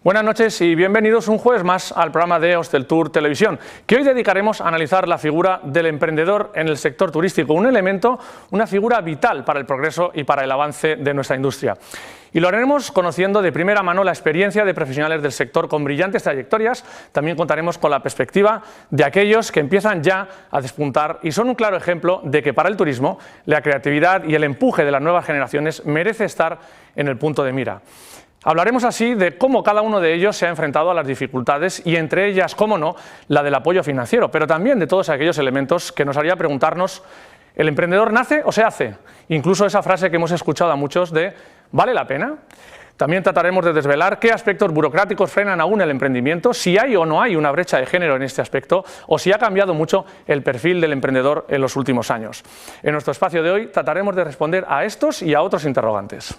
Buenas noches y bienvenidos un jueves más al programa de Hosteltour Televisión, que hoy dedicaremos a analizar la figura del emprendedor en el sector turístico, un elemento, una figura vital para el progreso y para el avance de nuestra industria. Y lo haremos conociendo de primera mano la experiencia de profesionales del sector con brillantes trayectorias. También contaremos con la perspectiva de aquellos que empiezan ya a despuntar y son un claro ejemplo de que para el turismo la creatividad y el empuje de las nuevas generaciones merece estar en el punto de mira. Hablaremos así de cómo cada uno de ellos se ha enfrentado a las dificultades y entre ellas, cómo no, la del apoyo financiero, pero también de todos aquellos elementos que nos haría preguntarnos, ¿el emprendedor nace o se hace? Incluso esa frase que hemos escuchado a muchos de ¿vale la pena? También trataremos de desvelar qué aspectos burocráticos frenan aún el emprendimiento, si hay o no hay una brecha de género en este aspecto o si ha cambiado mucho el perfil del emprendedor en los últimos años. En nuestro espacio de hoy trataremos de responder a estos y a otros interrogantes.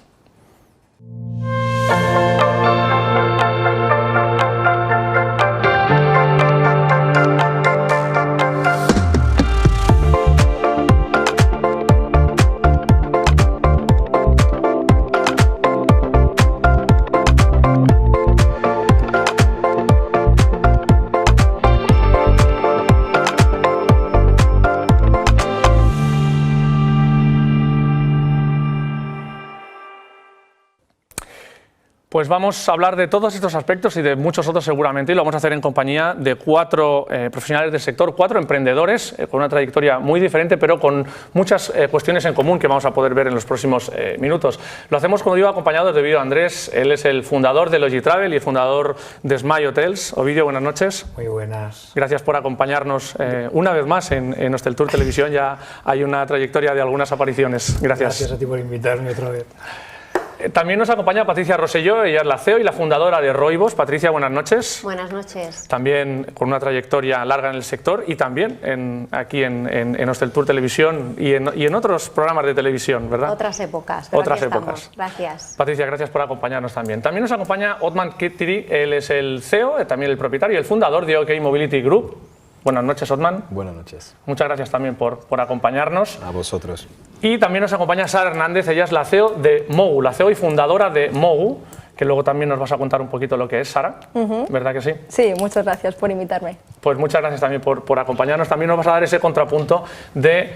Pues vamos a hablar de todos estos aspectos y de muchos otros seguramente, y lo vamos a hacer en compañía de cuatro profesionales del sector, cuatro emprendedores con una trayectoria muy diferente, pero con muchas cuestiones en común que vamos a poder ver en los próximos minutos. Lo hacemos, como digo, acompañados de Ovidio Andrés. Él es el fundador de Logitravel y el fundador de Smile Hotels. Ovidio, buenas noches. Muy buenas. Gracias por acompañarnos una vez más en Hosteltour Televisión. Ya hay una trayectoria de algunas apariciones. Gracias. Gracias a ti por invitarme otra vez. También nos acompaña Patricia Rosselló, ella es la CEO y la fundadora de Rooibos. Patricia, buenas noches. Buenas noches. También con una trayectoria larga en el sector y también aquí en Hosteltour Televisión y en otros programas de televisión, ¿verdad? Otras épocas. Pero otras aquí épocas. Estamos. Gracias. Patricia, gracias por acompañarnos también. También nos acompaña Othman Kittiri, él es el CEO, también el propietario y el fundador de OK Mobility Group. Buenas noches, Othman. Buenas noches. Muchas gracias también por acompañarnos. A vosotros. Y también nos acompaña Sara Hernández, ella es la CEO de Mogu, la CEO y fundadora de Mogu, que luego también nos vas a contar un poquito lo que es, Sara, ¿verdad que sí? Sí, muchas gracias por invitarme. Pues muchas gracias también por acompañarnos. También nos vas a dar ese contrapunto de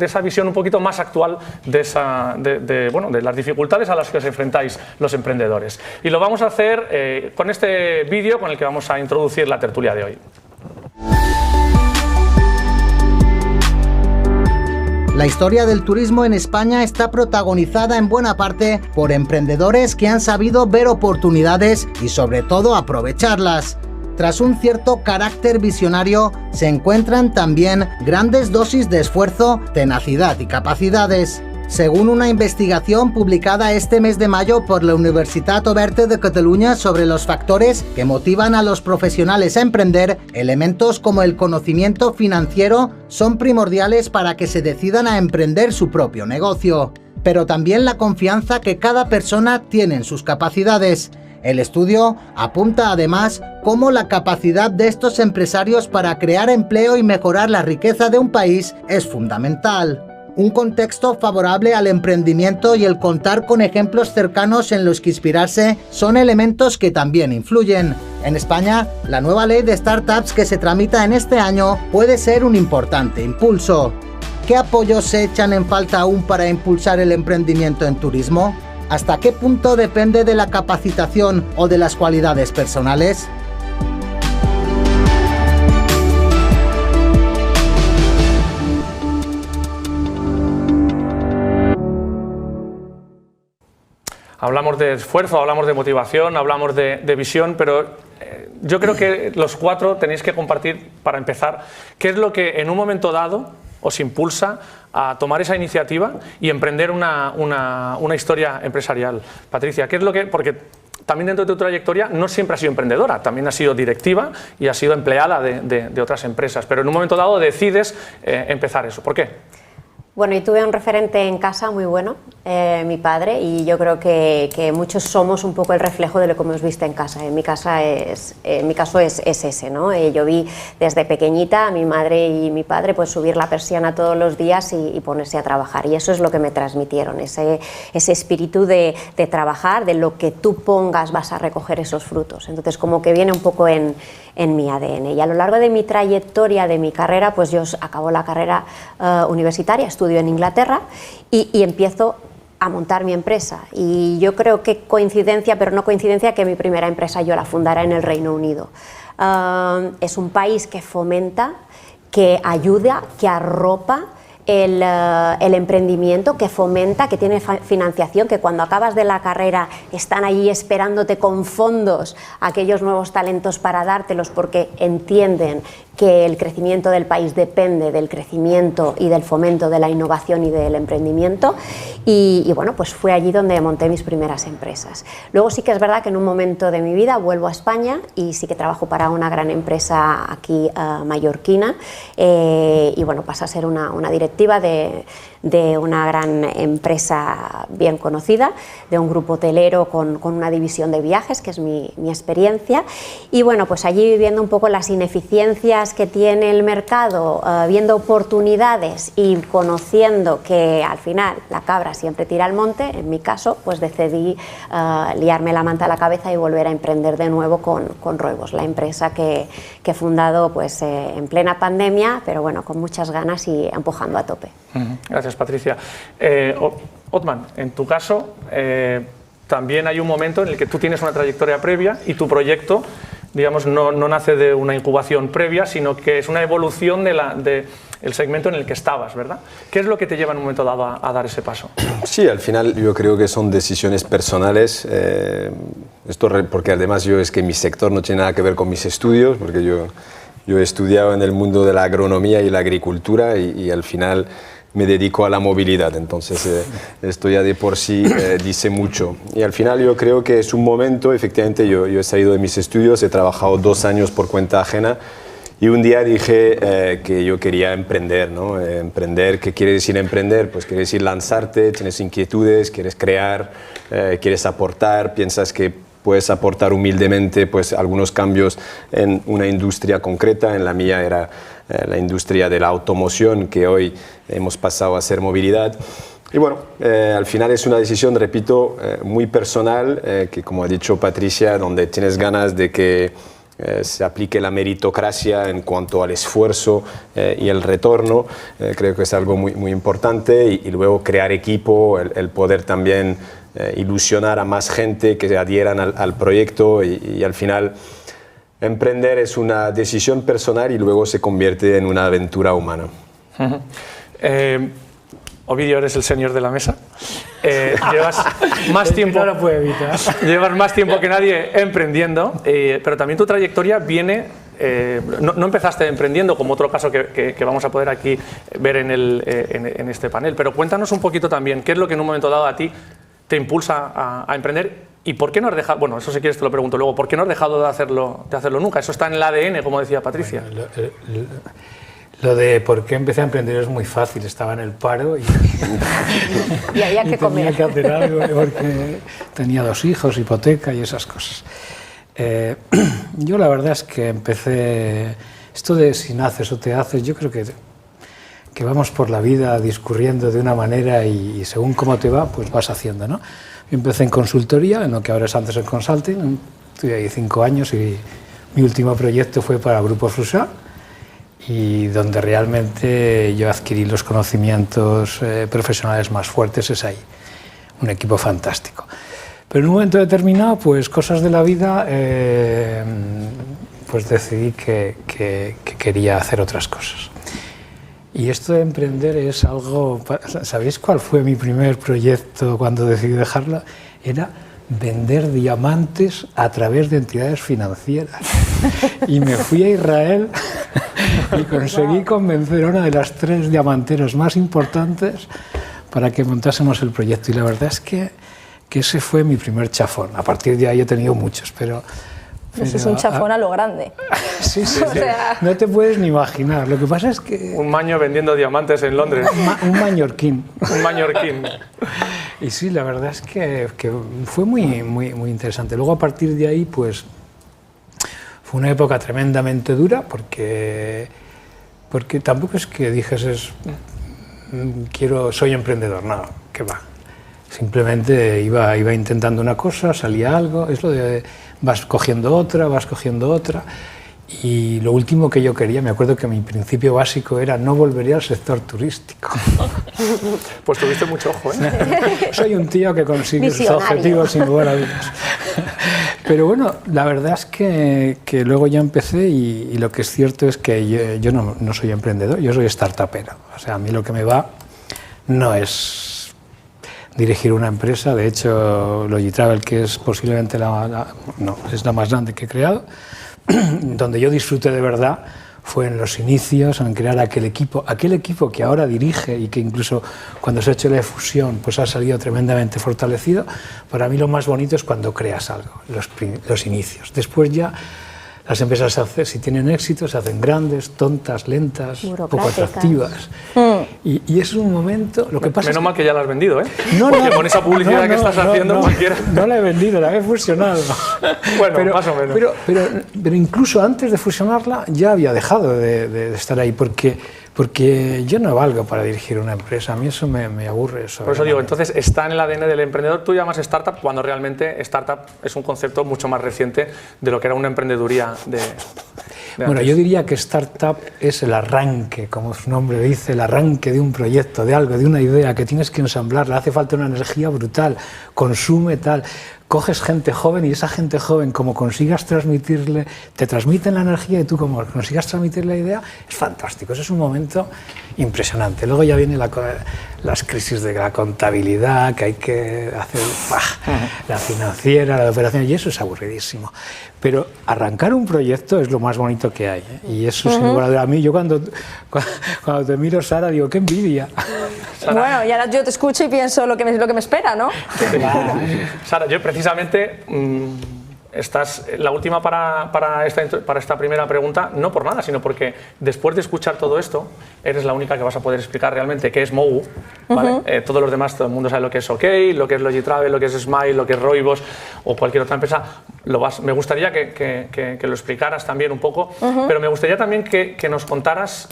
esa visión un poquito más actual de las dificultades a las que os enfrentáis los emprendedores. Y lo vamos a hacer con este vídeo con el que vamos a introducir la tertulia de hoy. La historia del turismo en España está protagonizada en buena parte por emprendedores que han sabido ver oportunidades y sobre todo aprovecharlas. Tras un cierto carácter visionario, se encuentran también grandes dosis de esfuerzo, tenacidad y capacidades. Según una investigación publicada este mes de mayo por la Universitat Oberta de Cataluña sobre los factores que motivan a los profesionales a emprender, elementos como el conocimiento financiero son primordiales para que se decidan a emprender su propio negocio, pero también la confianza que cada persona tiene en sus capacidades. El estudio apunta además cómo la capacidad de estos empresarios para crear empleo y mejorar la riqueza de un país es fundamental. Un contexto favorable al emprendimiento y el contar con ejemplos cercanos en los que inspirarse son elementos que también influyen. En España, la nueva ley de startups que se tramita en este año puede ser un importante impulso. ¿Qué apoyos se echan en falta aún para impulsar el emprendimiento en turismo? ¿Hasta qué punto depende de la capacitación o de las cualidades personales? Hablamos de esfuerzo, hablamos de motivación, hablamos de visión, pero yo creo que los cuatro tenéis que compartir, para empezar, qué es lo que en un momento dado os impulsa a tomar esa iniciativa y emprender una historia empresarial. Patricia, ¿qué es lo que...? Porque también dentro de tu trayectoria no siempre has sido emprendedora, también has sido directiva y has sido empleada de otras empresas, pero en un momento dado decides empezar eso. ¿Por qué? Bueno, yo tuve un referente en casa muy bueno, mi padre, y yo creo que muchos somos un poco el reflejo de lo que hemos visto en casa. En mi caso es ese, ¿no? Yo vi desde pequeñita a mi madre y mi padre pues subir la persiana todos los días y ponerse a trabajar, y eso es lo que me transmitieron, ese espíritu de trabajar, de lo que tú pongas vas a recoger esos frutos. Entonces como que viene un poco en mi ADN, y a lo largo de mi trayectoria, de mi carrera, pues yo acabo la carrera universitaria, estudio en Inglaterra y empiezo a montar mi empresa, y yo creo que coincidencia, pero no coincidencia, que mi primera empresa yo la fundara en el Reino Unido. Es un país que fomenta, que ayuda, que arropa el emprendimiento, que fomenta, que tiene financiación, que cuando acabas de la carrera están allí esperándote con fondos aquellos nuevos talentos para dártelos, porque entienden que el crecimiento del país depende del crecimiento y del fomento de la innovación y del emprendimiento, y bueno, pues fue allí donde monté mis primeras empresas. Luego sí que es verdad que en un momento de mi vida vuelvo a España y sí que trabajo para una gran empresa aquí mallorquina, y bueno, pasa a ser una directiva de una gran empresa bien conocida, de un grupo hotelero con una división de viajes, que es mi experiencia, y bueno, pues allí viviendo un poco las ineficiencias que tiene el mercado, viendo oportunidades y conociendo que al final la cabra siempre tira al monte. En mi caso pues decidí liarme la manta a la cabeza y volver a emprender de nuevo con Roivos, la empresa que he fundado pues en plena pandemia, pero bueno, con muchas ganas y empujando a tope. Gracias, Patricia. Othman, en tu caso también hay un momento en el que tú tienes una trayectoria previa y tu proyecto, digamos, no nace de una incubación previa, sino que es una evolución del segmento en el que estabas, ¿verdad? ¿Qué es lo que te lleva en un momento dado a dar ese paso? Sí, al final yo creo que son decisiones personales, porque además es que mi sector no tiene nada que ver con mis estudios, porque yo he estudiado en el mundo de la agronomía y la agricultura, y al final me dedico a la movilidad, entonces esto ya de por sí dice mucho. Y al final yo creo que es un momento, efectivamente yo he salido de mis estudios, he trabajado 2 años por cuenta ajena, y un día dije que yo quería emprender, ¿no? Emprender, ¿qué quiere decir emprender? Pues quiere decir lanzarte, tienes inquietudes, quieres crear, quieres aportar, piensas que puedes aportar humildemente pues algunos cambios en una industria concreta. En la mía era la industria de la automoción, que hoy hemos pasado a ser movilidad. Y bueno, al final es una decisión, repito, muy personal, que como ha dicho Patricia, donde tienes ganas de que se aplique la meritocracia en cuanto al esfuerzo y el retorno. Creo que es algo muy, muy importante, y luego crear equipo, el poder también ilusionar a más gente que se adhieran al proyecto, y al final emprender es una decisión personal y luego se convierte en una aventura humana. Ovidio, eres el señor de la mesa. Llevas más tiempo, no lo puede evitar. Llevas más tiempo que nadie emprendiendo, pero también tu trayectoria viene... no empezaste emprendiendo, como otro caso que vamos a poder aquí ver en este panel, pero cuéntanos un poquito también qué es lo que en un momento dado a ti te impulsa a emprender, y por qué no has dejado, bueno, eso si quieres te lo pregunto luego, ¿por qué no has dejado de hacerlo nunca? Eso está en el ADN, como decía Patricia. Bueno, lo de por qué empecé a emprender es muy fácil, estaba en el paro y había que comer. Tenía que hacer algo porque tenía 2 hijos, hipoteca y esas cosas. Yo la verdad es que empecé, esto de si naces o te haces, yo creo que vamos por la vida discurriendo de una manera y según cómo te va, pues vas haciendo, ¿no? Yo empecé en consultoría, en lo que ahora es Andersen Consulting, estuve ahí 5 años y mi último proyecto fue para Grupo Fluxar, y donde realmente yo adquirí los conocimientos profesionales más fuertes es ahí, un equipo fantástico. Pero en un momento determinado, pues cosas de la vida, pues decidí que quería hacer otras cosas. Y esto de emprender es algo... ¿Sabéis cuál fue mi primer proyecto cuando decidí dejarla? Era vender diamantes a través de entidades financieras. Y me fui a Israel y conseguí convencer a una de las 3 diamanteros más importantes para que montásemos el proyecto. Y la verdad es que ese fue mi primer chafón. A partir de ahí he tenido muchos, pero Eso es un chafón a lo grande. Sí, sí, O sea, no te puedes ni imaginar. Lo que pasa es que... Un maño vendiendo diamantes en Londres. Un mallorquín. Un mallorquín. Y sí, la verdad es que fue muy interesante. Luego, a partir de ahí, pues, fue una época tremendamente dura, porque tampoco es que dijes, soy emprendedor, no, que va. Simplemente iba intentando una cosa, salía algo, es lo de vas cogiendo otra, y lo último que yo quería, me acuerdo que mi principio básico era no volvería al sector turístico. Pues tuviste mucho ojo, ¿eh? Soy un tío que consigue sus Visionario. objetivos sin lugar a dudas. Pero bueno, la verdad es que luego ya empecé y lo que es cierto es que yo no soy emprendedor, yo soy startupero. O sea, a mí lo que me va no es dirigir una empresa. De hecho, Logitravel, que es posiblemente es la más grande que he creado, donde yo disfruté de verdad fue en los inicios, en crear aquel equipo que ahora dirige y que incluso cuando se ha hecho la fusión pues ha salido tremendamente fortalecido. Para mí lo más bonito es cuando creas algo, los inicios. Después ya las empresas, si tienen éxito, se hacen grandes, tontas, lentas, poco atractivas. Y es un momento... Lo que pasa Menos mal que ya la has vendido, ¿eh? No, porque con esa publicidad que estás haciendo, cualquiera... No la he vendido, la he fusionado. Bueno, más o menos. Pero incluso antes de fusionarla ya había dejado de estar ahí, porque yo no valgo para dirigir una empresa, a mí eso me aburre. Por eso digo, entonces está en el ADN del emprendedor. Tú llamas startup cuando realmente startup es un concepto mucho más reciente de lo que era una emprendeduría de bueno, antes. yo diría que startup es el arranque, como su nombre dice, el arranque de un proyecto, de algo, de una idea que tienes que ensamblarla, hace falta una energía brutal, consume tal... Coges gente joven y esa gente joven, como consigas transmitirle, te transmiten la energía y tú como consigas transmitir la idea, es fantástico. Eso es un momento impresionante. Luego ya vienen las crisis de la contabilidad, que hay que hacer la financiera, la operación, y eso es aburridísimo. Pero arrancar un proyecto es lo más bonito que hay, ¿eh? Y eso, sin lugar a dudas, a mí, yo cuando te miro, Sara, digo, qué envidia. Sara. Bueno, y ahora yo te escucho y pienso lo que me espera, ¿no? Sara, yo precisamente estás la última para esta primera pregunta, no por nada, sino porque después de escuchar todo esto, eres la única que vas a poder explicar realmente qué es Mogu, ¿vale? Todos los demás, todo el mundo sabe lo que es OK, lo que es Logitravel, lo que es Smile, lo que es Roibos o cualquier otra empresa. Me gustaría que lo explicaras también un poco, pero me gustaría también que nos contaras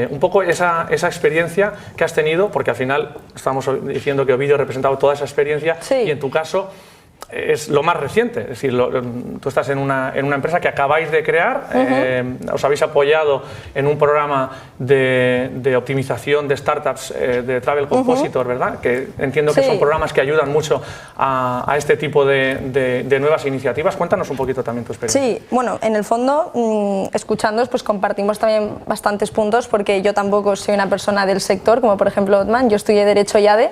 un poco esa experiencia que has tenido, porque al final estamos diciendo que Ovidio ha representado toda esa experiencia, sí. Y en tu caso es lo más reciente, es decir, tú estás en una empresa que acabáis de crear, os habéis apoyado en un programa de optimización de startups de Travel Compositor, ¿verdad? Que entiendo que son programas que ayudan mucho a este tipo de nuevas iniciativas. Cuéntanos un poquito también tu experiencia. Sí, bueno, en el fondo, escuchándoos, pues compartimos también bastantes puntos, porque yo tampoco soy una persona del sector, como por ejemplo Otman, yo estudié Derecho y ADE,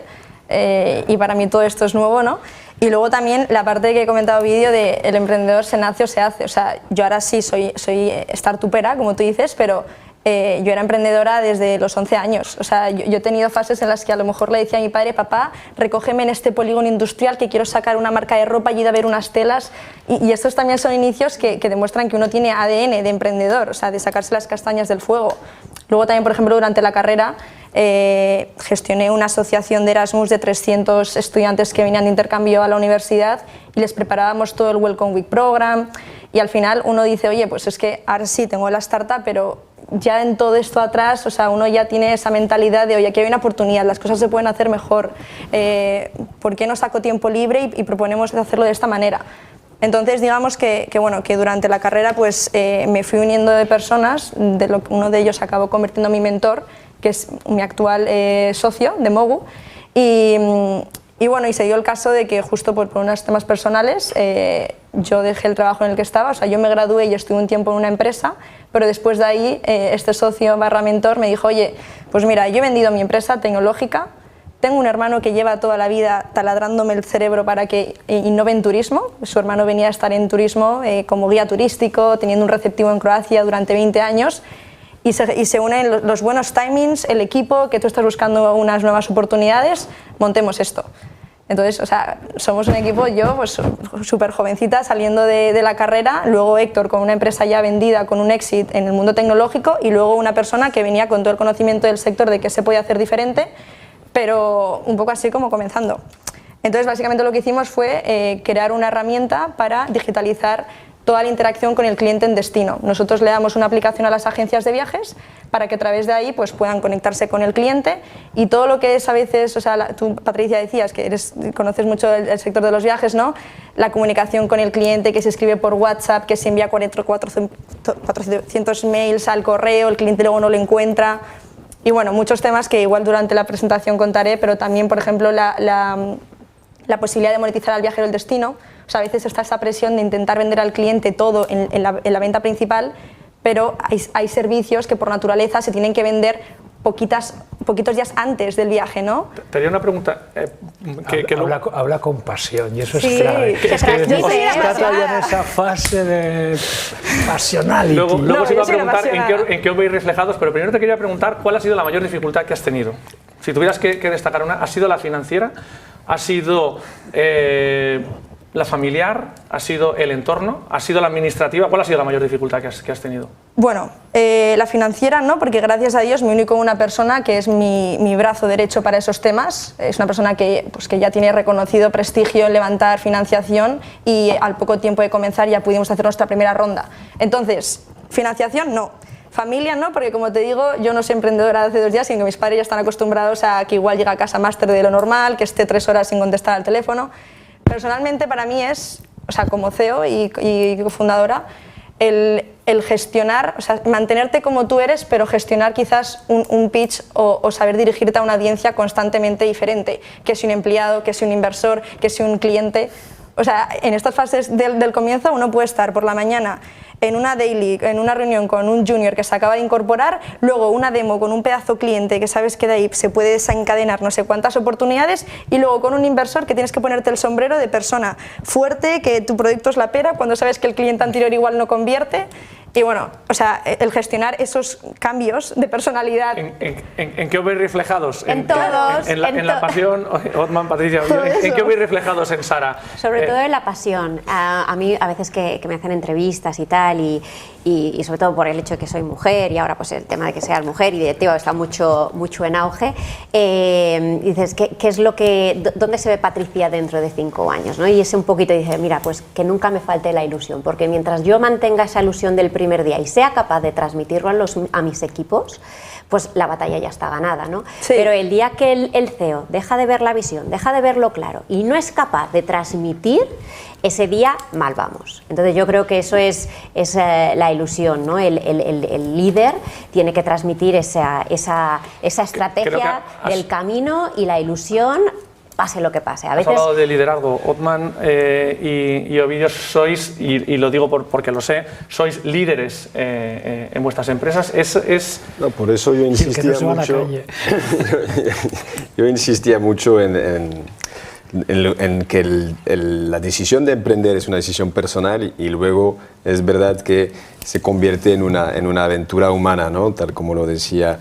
y para mí todo esto es nuevo, ¿no? Y luego también la parte que he comentado vídeo de el emprendedor se nace o se hace. O sea, yo ahora sí soy startupera, como tú dices, pero yo era emprendedora desde los 11 años. O sea, yo he tenido fases en las que a lo mejor le decía a mi padre, papá, recógeme en este polígono industrial que quiero sacar una marca de ropa y ir a ver unas telas. Y estos también son inicios que demuestran que uno tiene ADN de emprendedor, o sea, de sacarse las castañas del fuego. Luego también, por ejemplo, durante la carrera gestioné una asociación de Erasmus de 300 estudiantes que venían de intercambio a la universidad y les preparábamos todo el Welcome Week Program, y al final uno dice, oye, pues es que ahora sí tengo la startup, pero ya en todo esto atrás, o sea, uno ya tiene esa mentalidad de, oye, aquí hay una oportunidad, las cosas se pueden hacer mejor, ¿por qué no saco tiempo libre y proponemos hacerlo de esta manera? Entonces, digamos que durante la carrera pues, me fui uniendo de personas, uno de ellos acabó convirtiendo en mi mentor, que es mi actual socio de Mogu, y bueno, y se dio el caso de que justo por unos temas personales yo dejé el trabajo en el que estaba, o sea, yo me gradué y estuve un tiempo en una empresa, pero después de ahí este socio / mentor me dijo, oye, pues mira, yo he vendido mi empresa tecnológica, tengo un hermano que lleva toda la vida taladrándome el cerebro para que innove en turismo. Su hermano venía a estar en turismo como guía turístico, teniendo un receptivo en Croacia durante 20 años. Y se unen los buenos timings, el equipo, que tú estás buscando unas nuevas oportunidades, montemos esto. Entonces, o sea, somos un equipo, yo pues súper jovencita saliendo de la carrera, luego Héctor con una empresa ya vendida, con un éxito en el mundo tecnológico, y luego una persona que venía con todo el conocimiento del sector de qué se podía hacer diferente, pero un poco así como comenzando. Entonces, básicamente lo que hicimos fue crear una herramienta para digitalizar toda la interacción con el cliente en destino. Nosotros le damos una aplicación a las agencias de viajes para que a través de ahí pues, puedan conectarse con el cliente, y todo lo que es a veces, o sea, tú, Patricia, decías que conoces mucho el sector de los viajes, ¿no? La comunicación con el cliente, que se escribe por WhatsApp, que se envía 400 mails al correo, el cliente luego no lo encuentra, y bueno, muchos temas que igual durante la presentación contaré, pero también, por ejemplo, la posibilidad de monetizar al viajero el destino. O sea, a veces está esa presión de intentar vender al cliente todo en la venta principal, pero hay servicios que por naturaleza se tienen que vender poquitos días antes del viaje, ¿no? Te haría una pregunta. Habla con pasión, y eso Sí, es clave. que transmite Está todavía en esa fase de pasionality. Luego No, os iba yo a soy preguntar apasionada. en qué os veis reflejados, pero primero te quería preguntar cuál ha sido la mayor dificultad que has tenido. Si tuvieras que destacar una, ¿ha sido la financiera? ¿Ha sido la familiar? ¿Ha sido el entorno? ¿Ha sido la administrativa? ¿Cuál ha sido la mayor dificultad que has tenido? Bueno, la financiera no, porque gracias a Dios me uní con una persona que es mi brazo derecho para esos temas. Es una persona que ya tiene reconocido prestigio en levantar financiación, y al poco tiempo de comenzar ya pudimos hacer nuestra primera ronda. Entonces, financiación no. Familia no, porque como te digo, yo no soy emprendedora de hace 2 días, sino que mis padres ya están acostumbrados a que igual llega a casa más tarde de lo normal, que esté 3 horas sin contestar al teléfono. Personalmente para mí es, o sea, como CEO y cofundadora, el gestionar, o sea, mantenerte como tú eres, pero gestionar quizás un pitch o saber dirigirte a una audiencia constantemente diferente, que si un empleado, que si un inversor, que si un cliente. O sea, en estas fases del comienzo uno puede estar por la mañana en una daily, en una reunión con un junior que se acaba de incorporar, luego una demo con un pedazo cliente que sabes que de ahí se puede desencadenar no sé cuántas oportunidades, y luego con un inversor que tienes que ponerte el sombrero de persona fuerte, que tu producto es la pera cuando sabes que el cliente anterior igual no convierte. Y bueno, o sea, el gestionar esos cambios de personalidad. ¿En qué os veis reflejados? En todos. En la pasión, Othman, Patricia, ¿en qué os veis reflejados en Sara? Sobre todo en la pasión. A mí a veces que me hacen entrevistas y tal, y sobre todo por el hecho de que soy mujer, y ahora pues el tema de que seas mujer y directivo está mucho en auge, dices, ¿qué es dónde se ve Patricia dentro de 5 años? ¿No? Y ese un poquito dice, mira, pues que nunca me falte la ilusión, porque mientras yo mantenga esa ilusión del primer día y sea capaz de transmitirlo a mis equipos, pues la batalla ya está ganada, ¿no? Sí. Pero el día que el CEO deja de ver la visión, deja de verlo claro y no es capaz de transmitir, ese día mal vamos. Entonces yo creo que eso es la ilusión, ¿no? El líder tiene que transmitir esa estrategia del camino y la ilusión, pase lo que pase. A veces... Has hablado de liderazgo. Othman y Ovidio sois, y lo digo porque lo sé, sois líderes en vuestras empresas. No, por eso yo insistía mucho. Yo insistía mucho en que la decisión de emprender es una decisión personal, y luego es verdad que se convierte en una aventura humana, ¿no? Tal como lo decía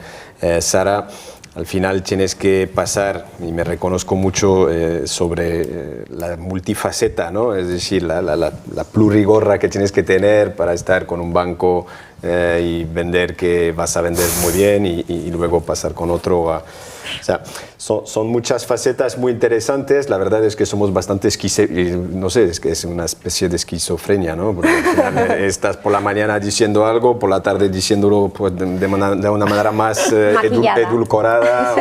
Sara. Al final tienes que pasar, y me reconozco mucho sobre la multifaceta, ¿no? Es decir, la plurigorra que tienes que tener para estar con un banco y vender que vas a vender muy bien, y luego pasar con otro. O sea, son muchas facetas muy interesantes. La verdad es que somos bastante no sé, es que es una especie de esquizofrenia, ¿no? Porque al final estás por la mañana diciendo algo, por la tarde diciéndolo pues, de una manera más edulcorada,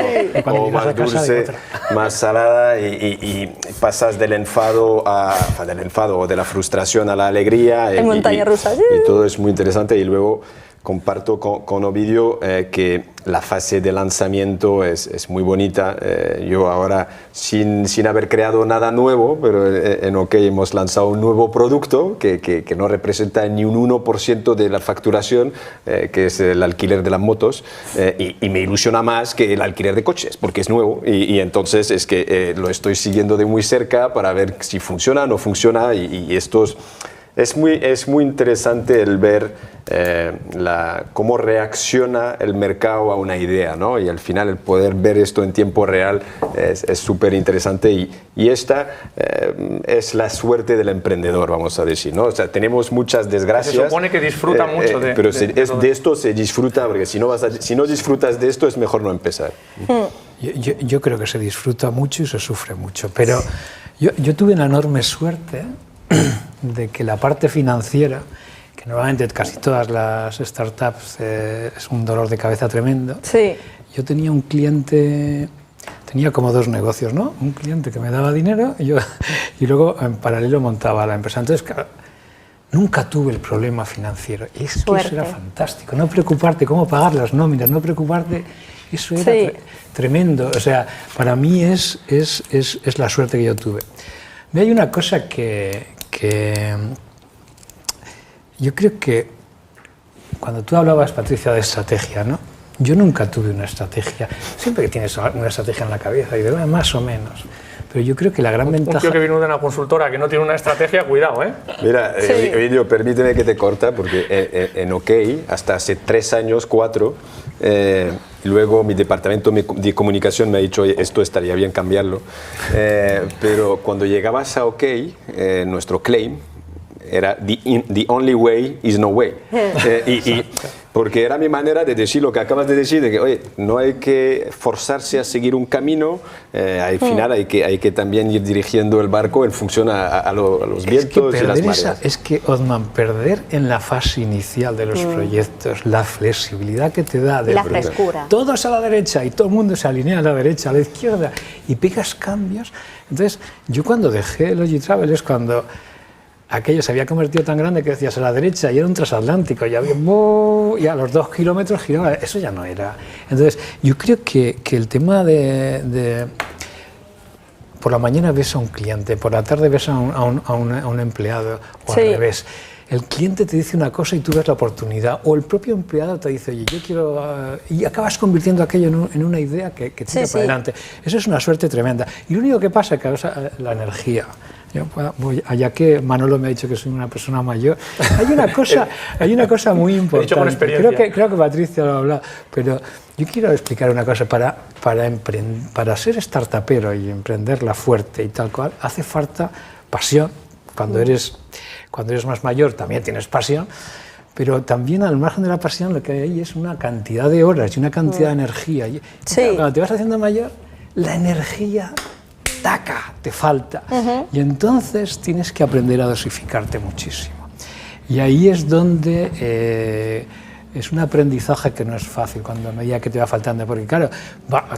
o más dulce, más salada, y pasas del enfado o de la frustración a la alegría. En montaña rusa. Y todo es muy interesante, y luego comparto con Ovidio que la fase de lanzamiento es muy bonita. Yo ahora, sin haber creado nada nuevo, pero en OK hemos lanzado un nuevo producto que no representa ni un 1% de la facturación, que es el alquiler de las motos, y me ilusiona más que el alquiler de coches, porque es nuevo, y entonces es que lo estoy siguiendo de muy cerca para ver si funciona o no funciona, y estos Es muy interesante el ver cómo reacciona el mercado a una idea, ¿no? Y al final el poder ver esto en tiempo real es súper interesante y esta es la suerte del emprendedor, vamos a decir, ¿no? O sea, tenemos muchas desgracias. Se supone que disfruta mucho pero de esto se disfruta, porque si no disfrutas de esto es mejor no empezar. Yo creo que se disfruta mucho y se sufre mucho, pero yo tuve una enorme suerte de que la parte financiera, que normalmente casi todas las startups es un dolor de cabeza tremendo. Sí. Yo tenía un cliente, tenía como dos negocios, ¿no? Un cliente que me daba dinero y luego en paralelo montaba la empresa. Entonces, claro, nunca tuve el problema financiero. Y es que eso era fantástico. No preocuparte cómo pagar las nóminas, no preocuparte. Eso era tremendo. O sea, para mí es la suerte que yo tuve. Y hay una cosa que yo creo que cuando tú hablabas, Patricia, de estrategia, ¿no? Yo nunca tuve una estrategia. Siempre que tienes una estrategia en la cabeza y de más o menos. Pero yo creo que la gran ventaja... Un tío que viene de una consultora que no tiene una estrategia, cuidado, ¿eh? Mira, Ovidio, permíteme que te corta, porque en OK, hasta hace 3 años, 4, luego mi departamento de comunicación me ha dicho, oye, esto estaría bien cambiarlo. Pero cuando llegabas a OK, nuestro claim era the only way is no way. Porque era mi manera de decir lo que acabas de decir, de que, oye, no hay que forzarse a seguir un camino, al final hay que también ir dirigiendo el barco en función a los vientos y las mareas. Es que, Othman, perder en la fase inicial de los proyectos, la flexibilidad que te da, la frescura. Todos a la derecha y todo el mundo se alinea a la derecha, a la izquierda, y pegas cambios. Entonces, yo cuando dejé Logitravel es cuando aquello se había convertido tan grande que decías a la derecha y era un transatlántico y a los 2 kilómetros giraba, eso ya no era. Entonces, yo creo que el tema de por la mañana ves a un cliente, por la tarde ves a un empleado, o al revés. El cliente te dice una cosa y tú ves la oportunidad, o el propio empleado te dice, oye, yo quiero... y acabas convirtiendo aquello en una idea que tira para adelante. Eso es una suerte tremenda. Y lo único que pasa es que la energía... allá que Manolo me ha dicho que soy una persona mayor, hay una cosa muy importante. He dicho con experiencia. Creo que Patricia lo ha hablado, pero yo quiero explicar una cosa. Para ser startupero y emprenderla fuerte y tal cual, hace falta pasión. Cuando eres más mayor también tienes pasión, pero también al margen de la pasión lo que hay ahí es una cantidad de horas y una cantidad de energía. Y claro, cuando te vas haciendo mayor, la energía... ¡taca!, te falta. Y entonces tienes que aprender a dosificarte muchísimo. Y ahí es donde es un aprendizaje que no es fácil cuando a medida que te va faltando, porque claro,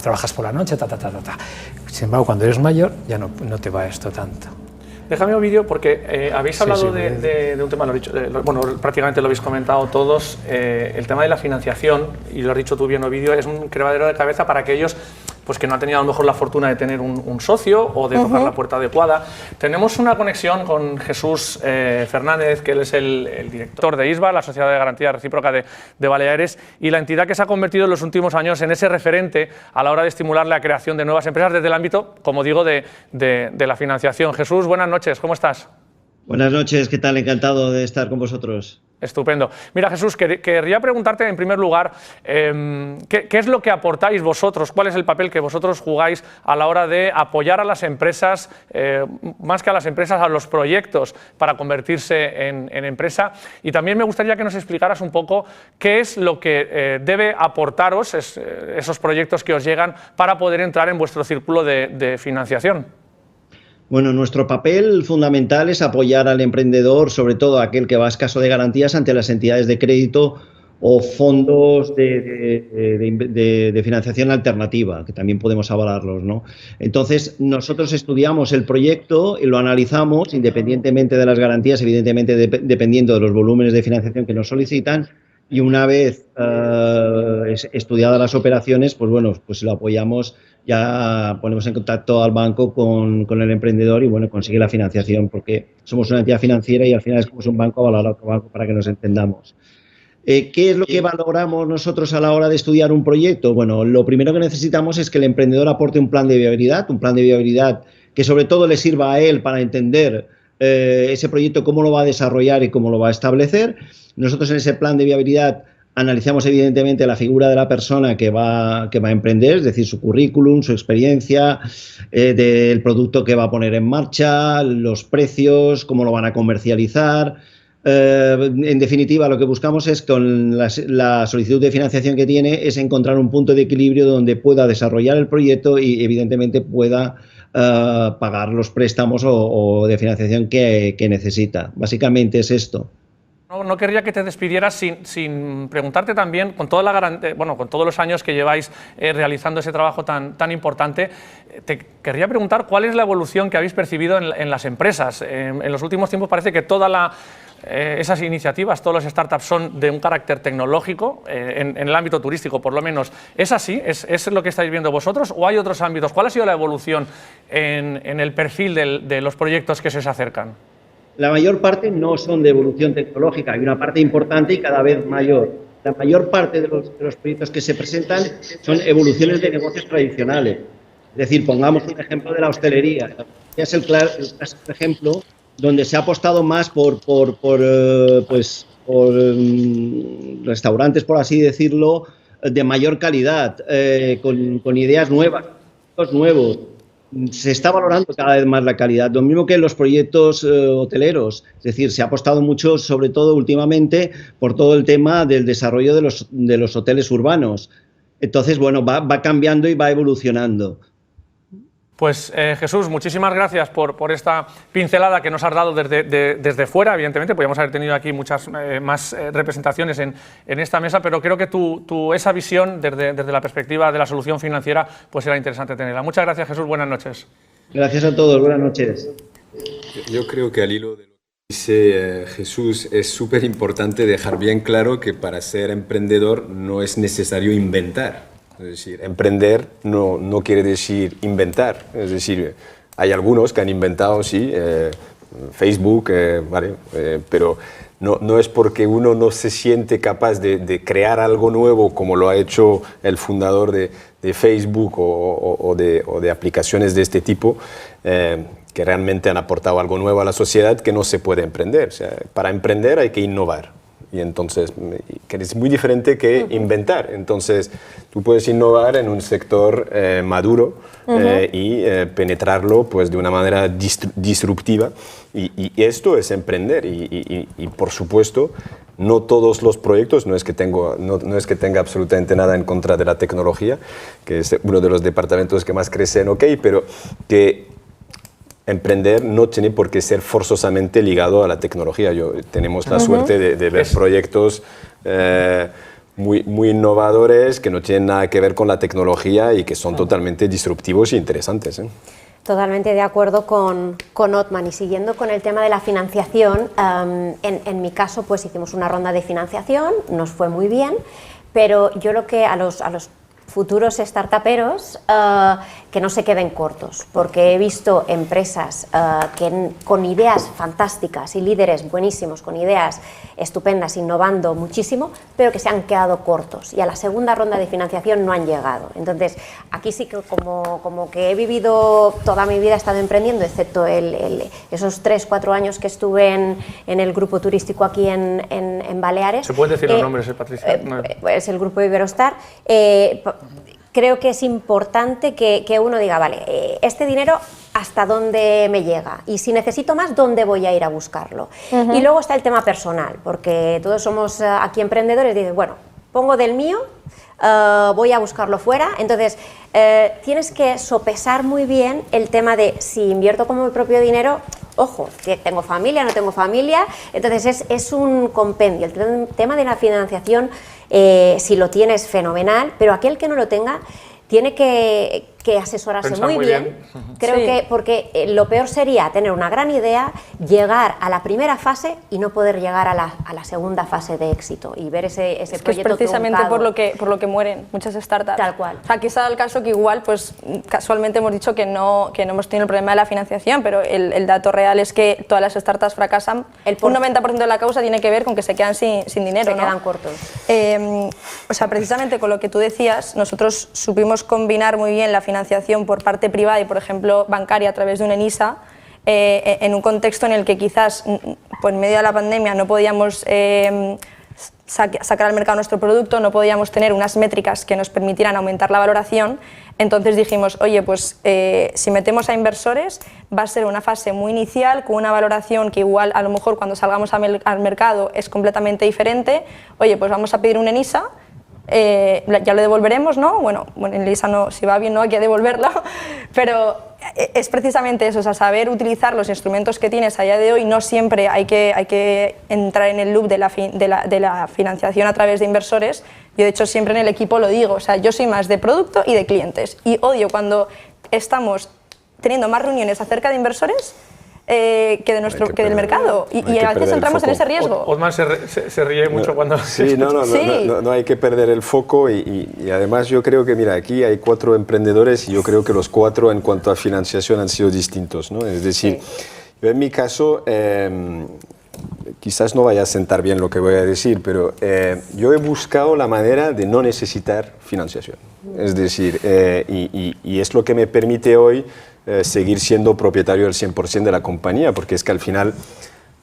trabajas por la noche, Sin embargo, cuando eres mayor ya no te va esto tanto. Déjame, Ovidio, porque habéis hablado de un tema, bueno, prácticamente lo habéis comentado todos, el tema de la financiación, y lo has dicho tú bien, Ovidio, es un quebradero de cabeza para aquellos pues, que no han tenido a lo mejor la fortuna de tener un socio o de tocar la puerta adecuada. Tenemos una conexión con Jesús Fernández, que él es el director de ISBA, la Sociedad de Garantía Recíproca de Baleares, y la entidad que se ha convertido en los últimos años en ese referente a la hora de estimular la creación de nuevas empresas desde el ámbito, como digo, de la financiación. Jesús, buenas noches, ¿cómo estás? Buenas noches, ¿qué tal? Encantado de estar con vosotros. Estupendo. Mira, Jesús, querría preguntarte en primer lugar, ¿qué es lo que aportáis vosotros? ¿Cuál es el papel que vosotros jugáis a la hora de apoyar a las empresas, más que a las empresas, a los proyectos para convertirse en empresa? Y también me gustaría que nos explicaras un poco qué es lo que debe aportaros esos proyectos que os llegan para poder entrar en vuestro círculo de financiación. Bueno, nuestro papel fundamental es apoyar al emprendedor, sobre todo aquel que va escaso de garantías, ante las entidades de crédito o fondos de financiación alternativa, que también podemos avalarlos, ¿no? Entonces, nosotros estudiamos el proyecto y lo analizamos, independientemente de las garantías, evidentemente dependiendo de los volúmenes de financiación que nos solicitan, y una vez estudiadas las operaciones, pues bueno, pues lo apoyamos, ya ponemos en contacto al banco con el emprendedor y bueno, consigue la financiación, porque somos una entidad financiera y al final es como un banco avalar a otro banco, para que nos entendamos. ¿Qué es lo que valoramos nosotros a la hora de estudiar un proyecto? Bueno, lo primero que necesitamos es que el emprendedor aporte un plan de viabilidad que sobre todo le sirva a él para entender ese proyecto cómo lo va a desarrollar y cómo lo va a establecer. Nosotros en ese plan de viabilidad analizamos evidentemente la figura de la persona que va a emprender, es decir, su currículum, su experiencia, del producto que va a poner en marcha, los precios, cómo lo van a comercializar. En definitiva, lo que buscamos es, con la solicitud de financiación que tiene, es encontrar un punto de equilibrio donde pueda desarrollar el proyecto y evidentemente pueda pagar los préstamos o de financiación que necesita. Básicamente es esto. No querría que te despidieras sin preguntarte también, con toda la garantía, bueno, con todos los años que lleváis realizando ese trabajo tan importante, te querría preguntar cuál es la evolución que habéis percibido en las empresas. En los últimos tiempos parece que esas iniciativas, todas las startups son de un carácter tecnológico, en el ámbito turístico por lo menos. ¿Es así? ¿Es lo que estáis viendo vosotros o hay otros ámbitos? ¿Cuál ha sido la evolución en el perfil de los proyectos que se os acercan? La mayor parte no son de evolución tecnológica, hay una parte importante y cada vez mayor. La mayor parte de los proyectos que se presentan son evoluciones de negocios tradicionales. Es decir, pongamos un ejemplo de la hostelería. La hostelería es el clásico ejemplo donde se ha apostado más por restaurantes, por así decirlo, de mayor calidad, con ideas nuevas, nuevos. Se está valorando cada vez más la calidad, lo mismo que en los proyectos hoteleros. Es decir, se ha apostado mucho, sobre todo últimamente, por todo el tema del desarrollo de los hoteles urbanos. Entonces, bueno, va cambiando y va evolucionando. Pues Jesús, muchísimas gracias por esta pincelada que nos has dado desde fuera. Evidentemente, podríamos haber tenido aquí muchas más representaciones en esta mesa, pero creo que esa visión desde la perspectiva de la solución financiera pues será interesante tenerla. Muchas gracias, Jesús. Buenas noches. Gracias a todos. Buenas noches. Yo creo que al hilo de lo que dice Jesús es súper importante dejar bien claro que para ser emprendedor no es necesario inventar. Es decir, emprender no quiere decir inventar. Es decir, hay algunos que han inventado, sí, Facebook, vale, pero no es porque uno no se siente capaz de crear algo nuevo como lo ha hecho el fundador de Facebook o de aplicaciones de este tipo, que realmente han aportado algo nuevo a la sociedad, que no se puede emprender. O sea, para emprender hay que innovar. Y entonces, que es muy diferente que inventar. Entonces, tú puedes innovar en un sector maduro y penetrarlo pues, de una manera disruptiva. Y esto es emprender. Y por supuesto, no todos los proyectos, no es que tenga absolutamente nada en contra de la tecnología, que es uno de los departamentos que más crece en OK, pero que emprender no tiene por qué ser forzosamente ligado a la tecnología. Tenemos la suerte de ver proyectos muy innovadores que no tienen nada que ver con la tecnología y que son totalmente disruptivos e interesantes. Totalmente de acuerdo con Othman, y siguiendo con el tema de la financiación, en mi caso pues hicimos una ronda de financiación, nos fue muy bien, pero yo lo que a los futuros startuperos que no se queden cortos, porque he visto empresas con ideas fantásticas y líderes buenísimos, con ideas estupendas, innovando muchísimo, pero que se han quedado cortos y a la segunda ronda de financiación no han llegado. Entonces, aquí sí que como que he vivido toda mi vida, he estado emprendiendo, excepto esos 3-4 años que estuve en el grupo turístico aquí en Baleares. ¿Se pueden decir los nombres, Patricia? Es el grupo Iberostar. Creo que es importante que uno diga, vale, este dinero hasta dónde me llega y si necesito más, ¿dónde voy a ir a buscarlo? Y luego está el tema personal, porque todos somos aquí emprendedores y dices, bueno, pongo del mío, voy a buscarlo fuera. Entonces, tienes que sopesar muy bien el tema de si invierto como mi propio dinero, ojo, que tengo familia, no tengo familia, entonces es un compendio. El tema de la financiación, si lo tienes, fenomenal, pero aquel que no lo tenga tiene que asesorarse muy bien. Creo que porque lo peor sería tener una gran idea, llegar a la primera fase y no poder llegar a la segunda fase de éxito y ver ese proyecto que es precisamente por lo que mueren muchas startups. Tal cual. O sea, aquí está el caso que igual, pues casualmente hemos dicho que no hemos tenido el problema de la financiación, pero el dato real es que todas las startups fracasan. Un 90% de la causa tiene que ver con que se quedan sin dinero. Se quedan cortos. O sea, precisamente con lo que tú decías, nosotros supimos combinar muy bien la financiación por parte privada y, por ejemplo, bancaria a través de un ENISA en un contexto en el que quizás pues, en medio de la pandemia no podíamos sacar al mercado nuestro producto, no podíamos tener unas métricas que nos permitieran aumentar la valoración. Entonces dijimos, oye, pues si metemos a inversores va a ser una fase muy inicial con una valoración que igual a lo mejor cuando salgamos al mercado es completamente diferente. Oye, pues vamos a pedir un ENISA, ya lo devolveremos, ¿no? Bueno, el ENISA no, si va bien no hay que devolverlo, pero es precisamente eso, o sea, saber utilizar los instrumentos que tienes a día de hoy. No siempre hay que entrar en el loop de la financiación a través de inversores. Yo de hecho siempre en el equipo lo digo, o sea, yo soy más de producto y de clientes y odio cuando estamos teniendo más reuniones acerca de inversores que del mercado y a veces entramos en ese riesgo. Othman se ríe mucho cuando... Sí, no hay que perder el foco y además yo creo que, mira, aquí hay 4 emprendedores y yo creo que los 4 en cuanto a financiación han sido distintos, ¿no? Es decir, yo en mi caso, quizás no vaya a sentar bien lo que voy a decir, pero yo he buscado la manera de no necesitar financiación. Es decir, y es lo que me permite hoy seguir siendo propietario del 100% de la compañía, porque es que al final,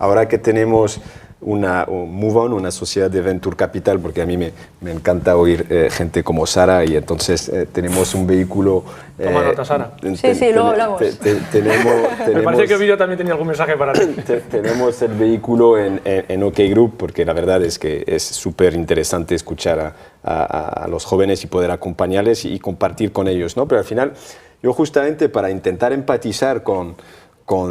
ahora que tenemos MoveOn, una sociedad de Venture Capital, porque a mí me encanta oír gente como Sara, y entonces tenemos un vehículo... Toma nota, Sara. Sí, luego hablamos. Me parece que el vídeo también tenía algún mensaje para ti. Tenemos el vehículo en OK Group, porque la verdad es que es súper interesante escuchar a los jóvenes y poder acompañarles y compartir con ellos, ¿no? Pero al final, yo justamente para intentar empatizar con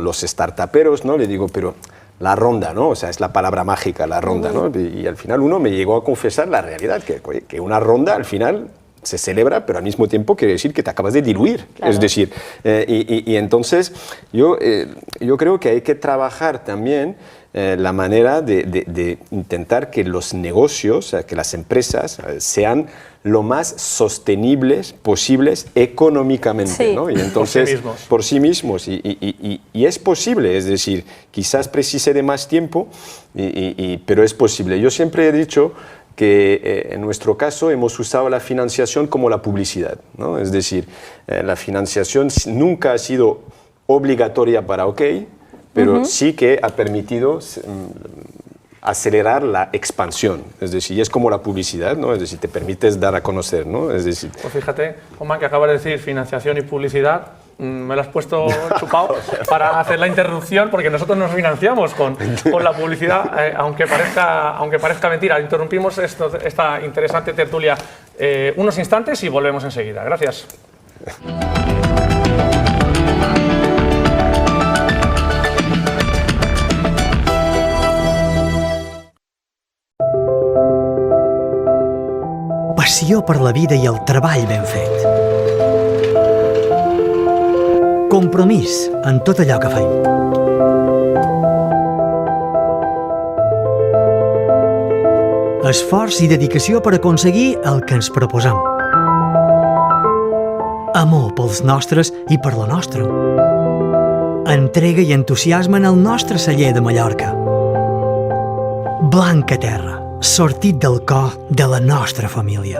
los startuperos, ¿no? Le digo, pero... la ronda, ¿no? O sea, es la palabra mágica, la ronda, ¿no? Y al final uno me llegó a confesar la realidad, que una ronda al final se celebra, pero al mismo tiempo quiere decir que te acabas de diluir. Claro. Es decir, y entonces yo creo que hay que trabajar también la manera de intentar que los negocios, que las empresas sean lo más sostenibles posibles económicamente, sí. ¿no? Y entonces, por sí mismos. Y es posible, es decir, quizás precise de más tiempo, pero es posible. Yo siempre he dicho que en nuestro caso hemos usado la financiación como la publicidad, ¿no? Es decir, la financiación nunca ha sido obligatoria para OK, pero sí que ha permitido acelerar la expansión, es decir, es como la publicidad, ¿no? Es decir, te permites dar a conocer, ¿no? Es decir... Pues fíjate, Othman, que acabas de decir financiación y publicidad, me lo has puesto chupado para hacer la interrupción, porque nosotros nos financiamos con la publicidad, aunque parezca mentira. Interrumpimos esta interesante tertulia unos instantes y volvemos enseguida. Gracias. Passió per la vida i el treball ben fet. Compromís en tot allò que fem. Esforç i dedicació per aconseguir el que ens proposem. Amor pels nostres i per la nostra. Entrega i entusiasme en el nostre celler de Mallorca. Blanca terra, sortit del cor de la nostra família.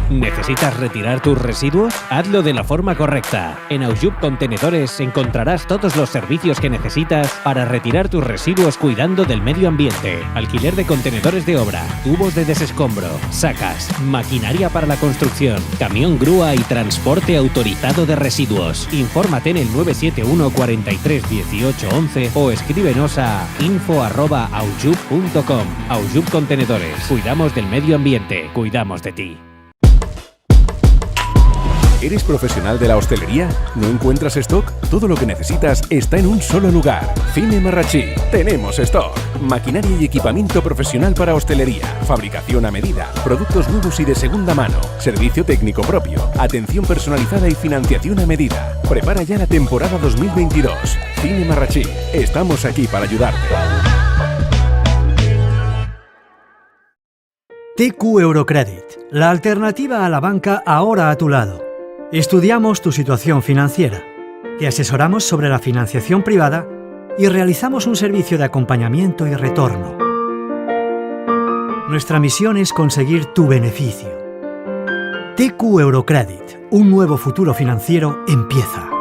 ¿Necesitas retirar tus residuos? Hazlo de la forma correcta. En Aujub Contenedores encontrarás todos los servicios que necesitas para retirar tus residuos cuidando del medio ambiente. Alquiler de contenedores de obra, tubos de desescombro, sacas, maquinaria para la construcción, camión grúa y transporte autorizado de residuos. Infórmate en el 971 43 18 11 o escríbenos a info@aujub.com. Aujub Contenedores. Cuidamos del medio ambiente. Cuidamos de ti. ¿Eres profesional de la hostelería? ¿No encuentras stock? Todo lo que necesitas está en un solo lugar. Cine Marrachí. Tenemos stock. Maquinaria y equipamiento profesional para hostelería. Fabricación a medida. Productos nuevos y de segunda mano. Servicio técnico propio. Atención personalizada y financiación a medida. Prepara ya la temporada 2022. Cine Marrachí. Estamos aquí para ayudarte. TQ Eurocredit. La alternativa a la banca ahora a tu lado. Estudiamos tu situación financiera, te asesoramos sobre la financiación privada y realizamos un servicio de acompañamiento y retorno. Nuestra misión es conseguir tu beneficio. TQ Eurocredit, Un nuevo futuro financiero empieza.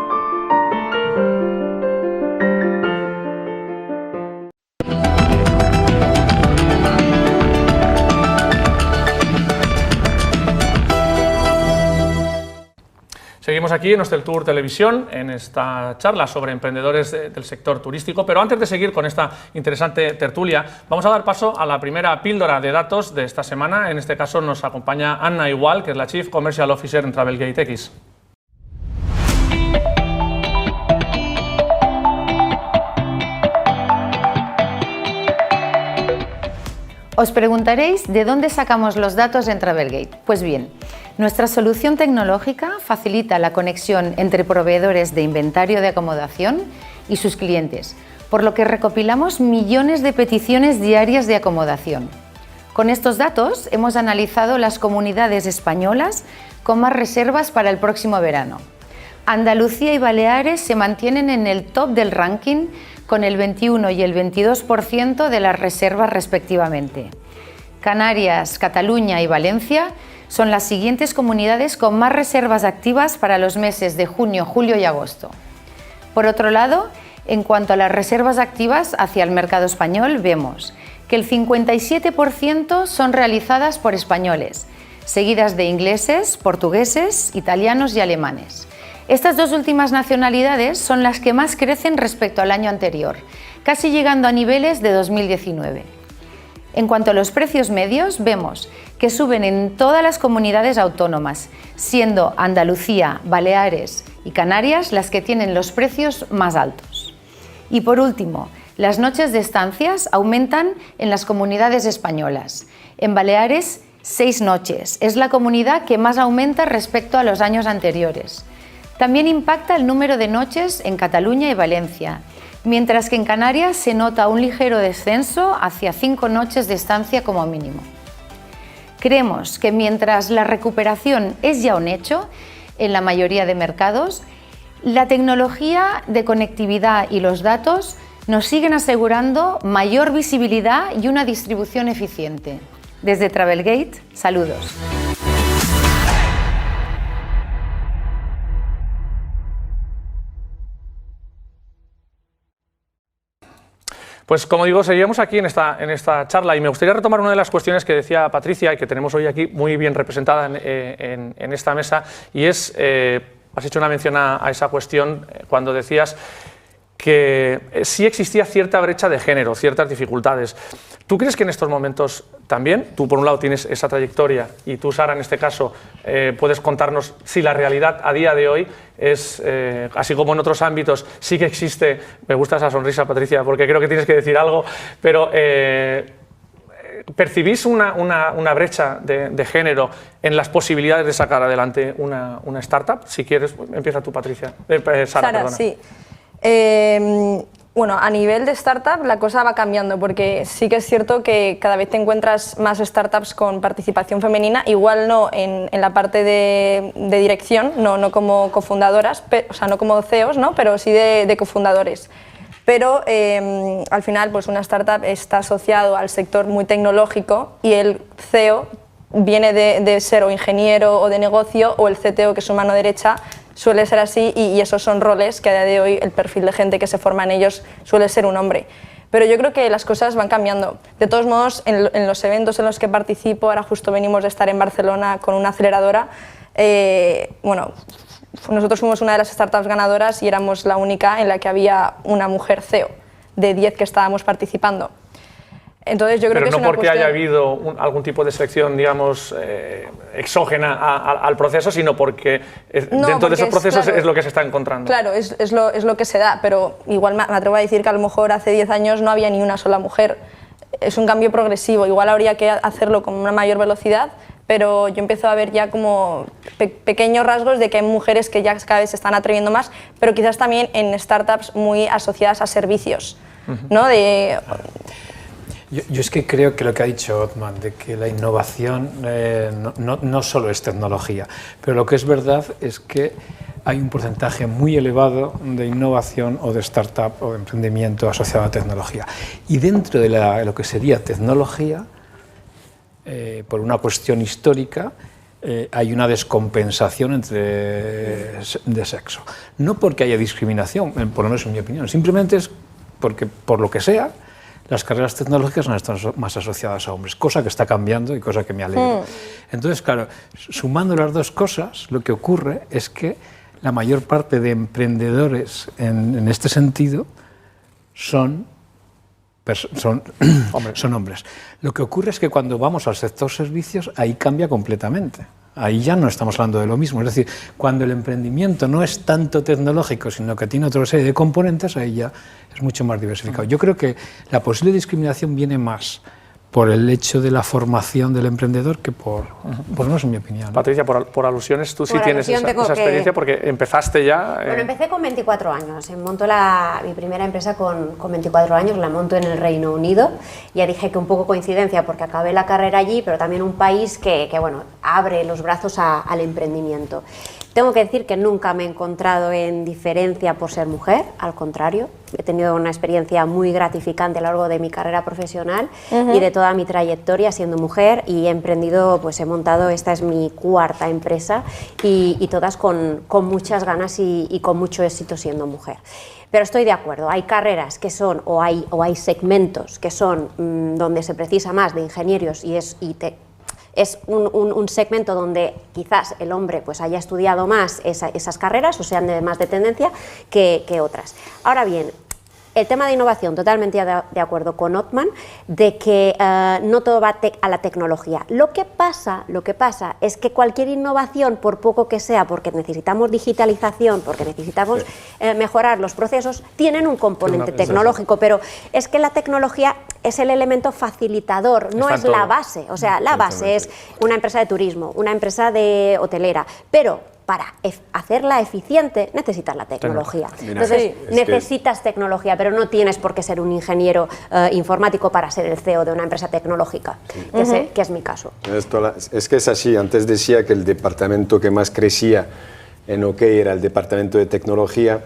Seguimos aquí en Hostel Tour Televisión, en esta charla sobre emprendedores del sector turístico, pero antes de seguir con esta interesante tertulia, vamos a dar paso a la primera píldora de datos de esta semana. En este caso nos acompaña Anna Igual, que es la Chief Commercial Officer en Travelgate X. Os preguntaréis de dónde sacamos los datos en Travelgate. Pues bien, nuestra solución tecnológica facilita la conexión entre proveedores de inventario de acomodación y sus clientes, por lo que recopilamos millones de peticiones diarias de acomodación. Con estos datos hemos analizado las comunidades españolas con más reservas para el próximo verano. Andalucía y Baleares se mantienen en el top del ranking con el 21 y el 22% de las reservas respectivamente. Canarias, Cataluña y Valencia son las siguientes comunidades con más reservas activas para los meses de junio, julio y agosto. Por otro lado, en cuanto a las reservas activas hacia el mercado español, vemos que el 57% son realizadas por españoles, seguidas de ingleses, portugueses, italianos y alemanes. Estas dos últimas nacionalidades son las que más crecen respecto al año anterior, casi llegando a niveles de 2019. En cuanto a los precios medios, vemos que suben en todas las comunidades autónomas, siendo Andalucía, Baleares y Canarias las que tienen los precios más altos. Y por último, las noches de estancias aumentan en las comunidades españolas. En Baleares, 6 noches. Es la comunidad que más aumenta respecto a los años anteriores. También impacta el número de noches en Cataluña y Valencia, mientras que en Canarias se nota un ligero descenso hacia 5 noches de estancia como mínimo. Creemos que mientras la recuperación es ya un hecho en la mayoría de mercados, la tecnología de conectividad y los datos nos siguen asegurando mayor visibilidad y una distribución eficiente. Desde Travelgate, saludos. Pues como digo, seguimos aquí en esta charla y me gustaría retomar una de las cuestiones que decía Patricia y que tenemos hoy aquí muy bien representada en esta mesa, y es, has hecho una mención a esa cuestión cuando decías que sí existía cierta brecha de género, ciertas dificultades. ¿Tú crees que en estos momentos también, tú por un lado tienes esa trayectoria y tú, Sara, en este caso, puedes contarnos si la realidad a día de hoy es, así como en otros ámbitos, sí que existe, me gusta esa sonrisa, Patricia, porque creo que tienes que decir algo, pero ¿percibís una brecha de género en las posibilidades de sacar adelante una startup? Si quieres, empieza tú, Patricia. Sara, perdona. Sí. Bueno, a nivel de startup la cosa va cambiando, porque sí que es cierto que cada vez te encuentras más startups con participación femenina, igual no en la parte de dirección, no como cofundadoras, o sea, no como CEOs, ¿no? Pero sí de cofundadores. Pero al final, pues una startup está asociado al sector muy tecnológico y el CEO viene de ser o ingeniero o de negocio, o el CTO, que es su mano derecha, suele ser así, y esos son roles que a día de hoy el perfil de gente que se forma en ellos suele ser un hombre. Pero yo creo que las cosas van cambiando. De todos modos, en los eventos en los que participo, ahora justo venimos de estar en Barcelona con una aceleradora, bueno, nosotros fuimos una de las startups ganadoras y éramos la única en la que había una mujer CEO, de 10 que estábamos participando. Entonces yo creo que es una porque cuestión... haya habido algún tipo de selección, digamos, exógena al proceso, sino porque dentro de esos procesos es lo que se está encontrando. Claro, es lo que se da, pero igual me atrevo a decir que a lo mejor hace 10 años no había ni una sola mujer. Es un cambio progresivo, igual habría que hacerlo con una mayor velocidad, pero yo empiezo a ver ya como pequeños rasgos de que hay mujeres que ya cada vez se están atreviendo más, pero quizás también en startups muy asociadas a servicios, ¿no? Yo es que creo que lo que ha dicho Othman, de que la innovación no solo es tecnología, pero lo que es verdad es que hay un porcentaje muy elevado de innovación o de startup o de emprendimiento asociado a tecnología. Y dentro de lo que sería tecnología, por una cuestión histórica, hay una descompensación de sexo. No porque haya discriminación, por lo menos en mi opinión, simplemente es porque, por lo que sea, las carreras tecnológicas no están más asociadas a hombres, cosa que está cambiando y cosa que me alegra. Entonces, claro, sumando las dos cosas, lo que ocurre es que la mayor parte de emprendedores en este sentido son hombres. Lo que ocurre es que cuando vamos al sector servicios, ahí cambia completamente. Ahí ya no estamos hablando de lo mismo. Es decir, cuando el emprendimiento no es tanto tecnológico, sino que tiene otra serie de componentes, ahí ya es mucho más diversificado. Yo creo que la posible discriminación viene más por el hecho de la formación del emprendedor que por lo menos en mi opinión. Patricia, por alusiones, tú sí tienes esa experiencia porque empezaste ya... Bueno, empecé con 24 años, monto mi primera empresa con 24 años, la monto en el Reino Unido. Ya dije que un poco coincidencia porque acabé la carrera allí, pero también un país que bueno, abre los brazos al emprendimiento. Tengo que decir que nunca me he encontrado en diferencia por ser mujer, al contrario, he tenido una experiencia muy gratificante a lo largo de mi carrera profesional y de toda mi trayectoria siendo mujer, y he emprendido, pues he montado, esta es mi cuarta empresa y todas con muchas ganas y con mucho éxito siendo mujer. Pero estoy de acuerdo, hay carreras que son, o hay segmentos que son donde se precisa más de ingenieros es un segmento donde quizás el hombre pues haya estudiado más esas carreras o sean más de tendencia que otras. Ahora bien, el tema de innovación, totalmente de acuerdo con Othman, de que no todo va a la tecnología. Lo que pasa es que cualquier innovación, por poco que sea, porque necesitamos digitalización, porque necesitamos mejorar los procesos, tienen un componente tecnológico, pero es que la tecnología es el elemento facilitador, no es la base. O sea, la base es una empresa de turismo, una empresa de hotelera, pero para hacerla eficiente necesitas la tecnología. Entonces, necesitas tecnología, pero no tienes por qué ser un ingeniero informático para ser el CEO de una empresa tecnológica, que es mi caso. Es que es así. Antes decía que el departamento que más crecía en OK era el departamento de tecnología.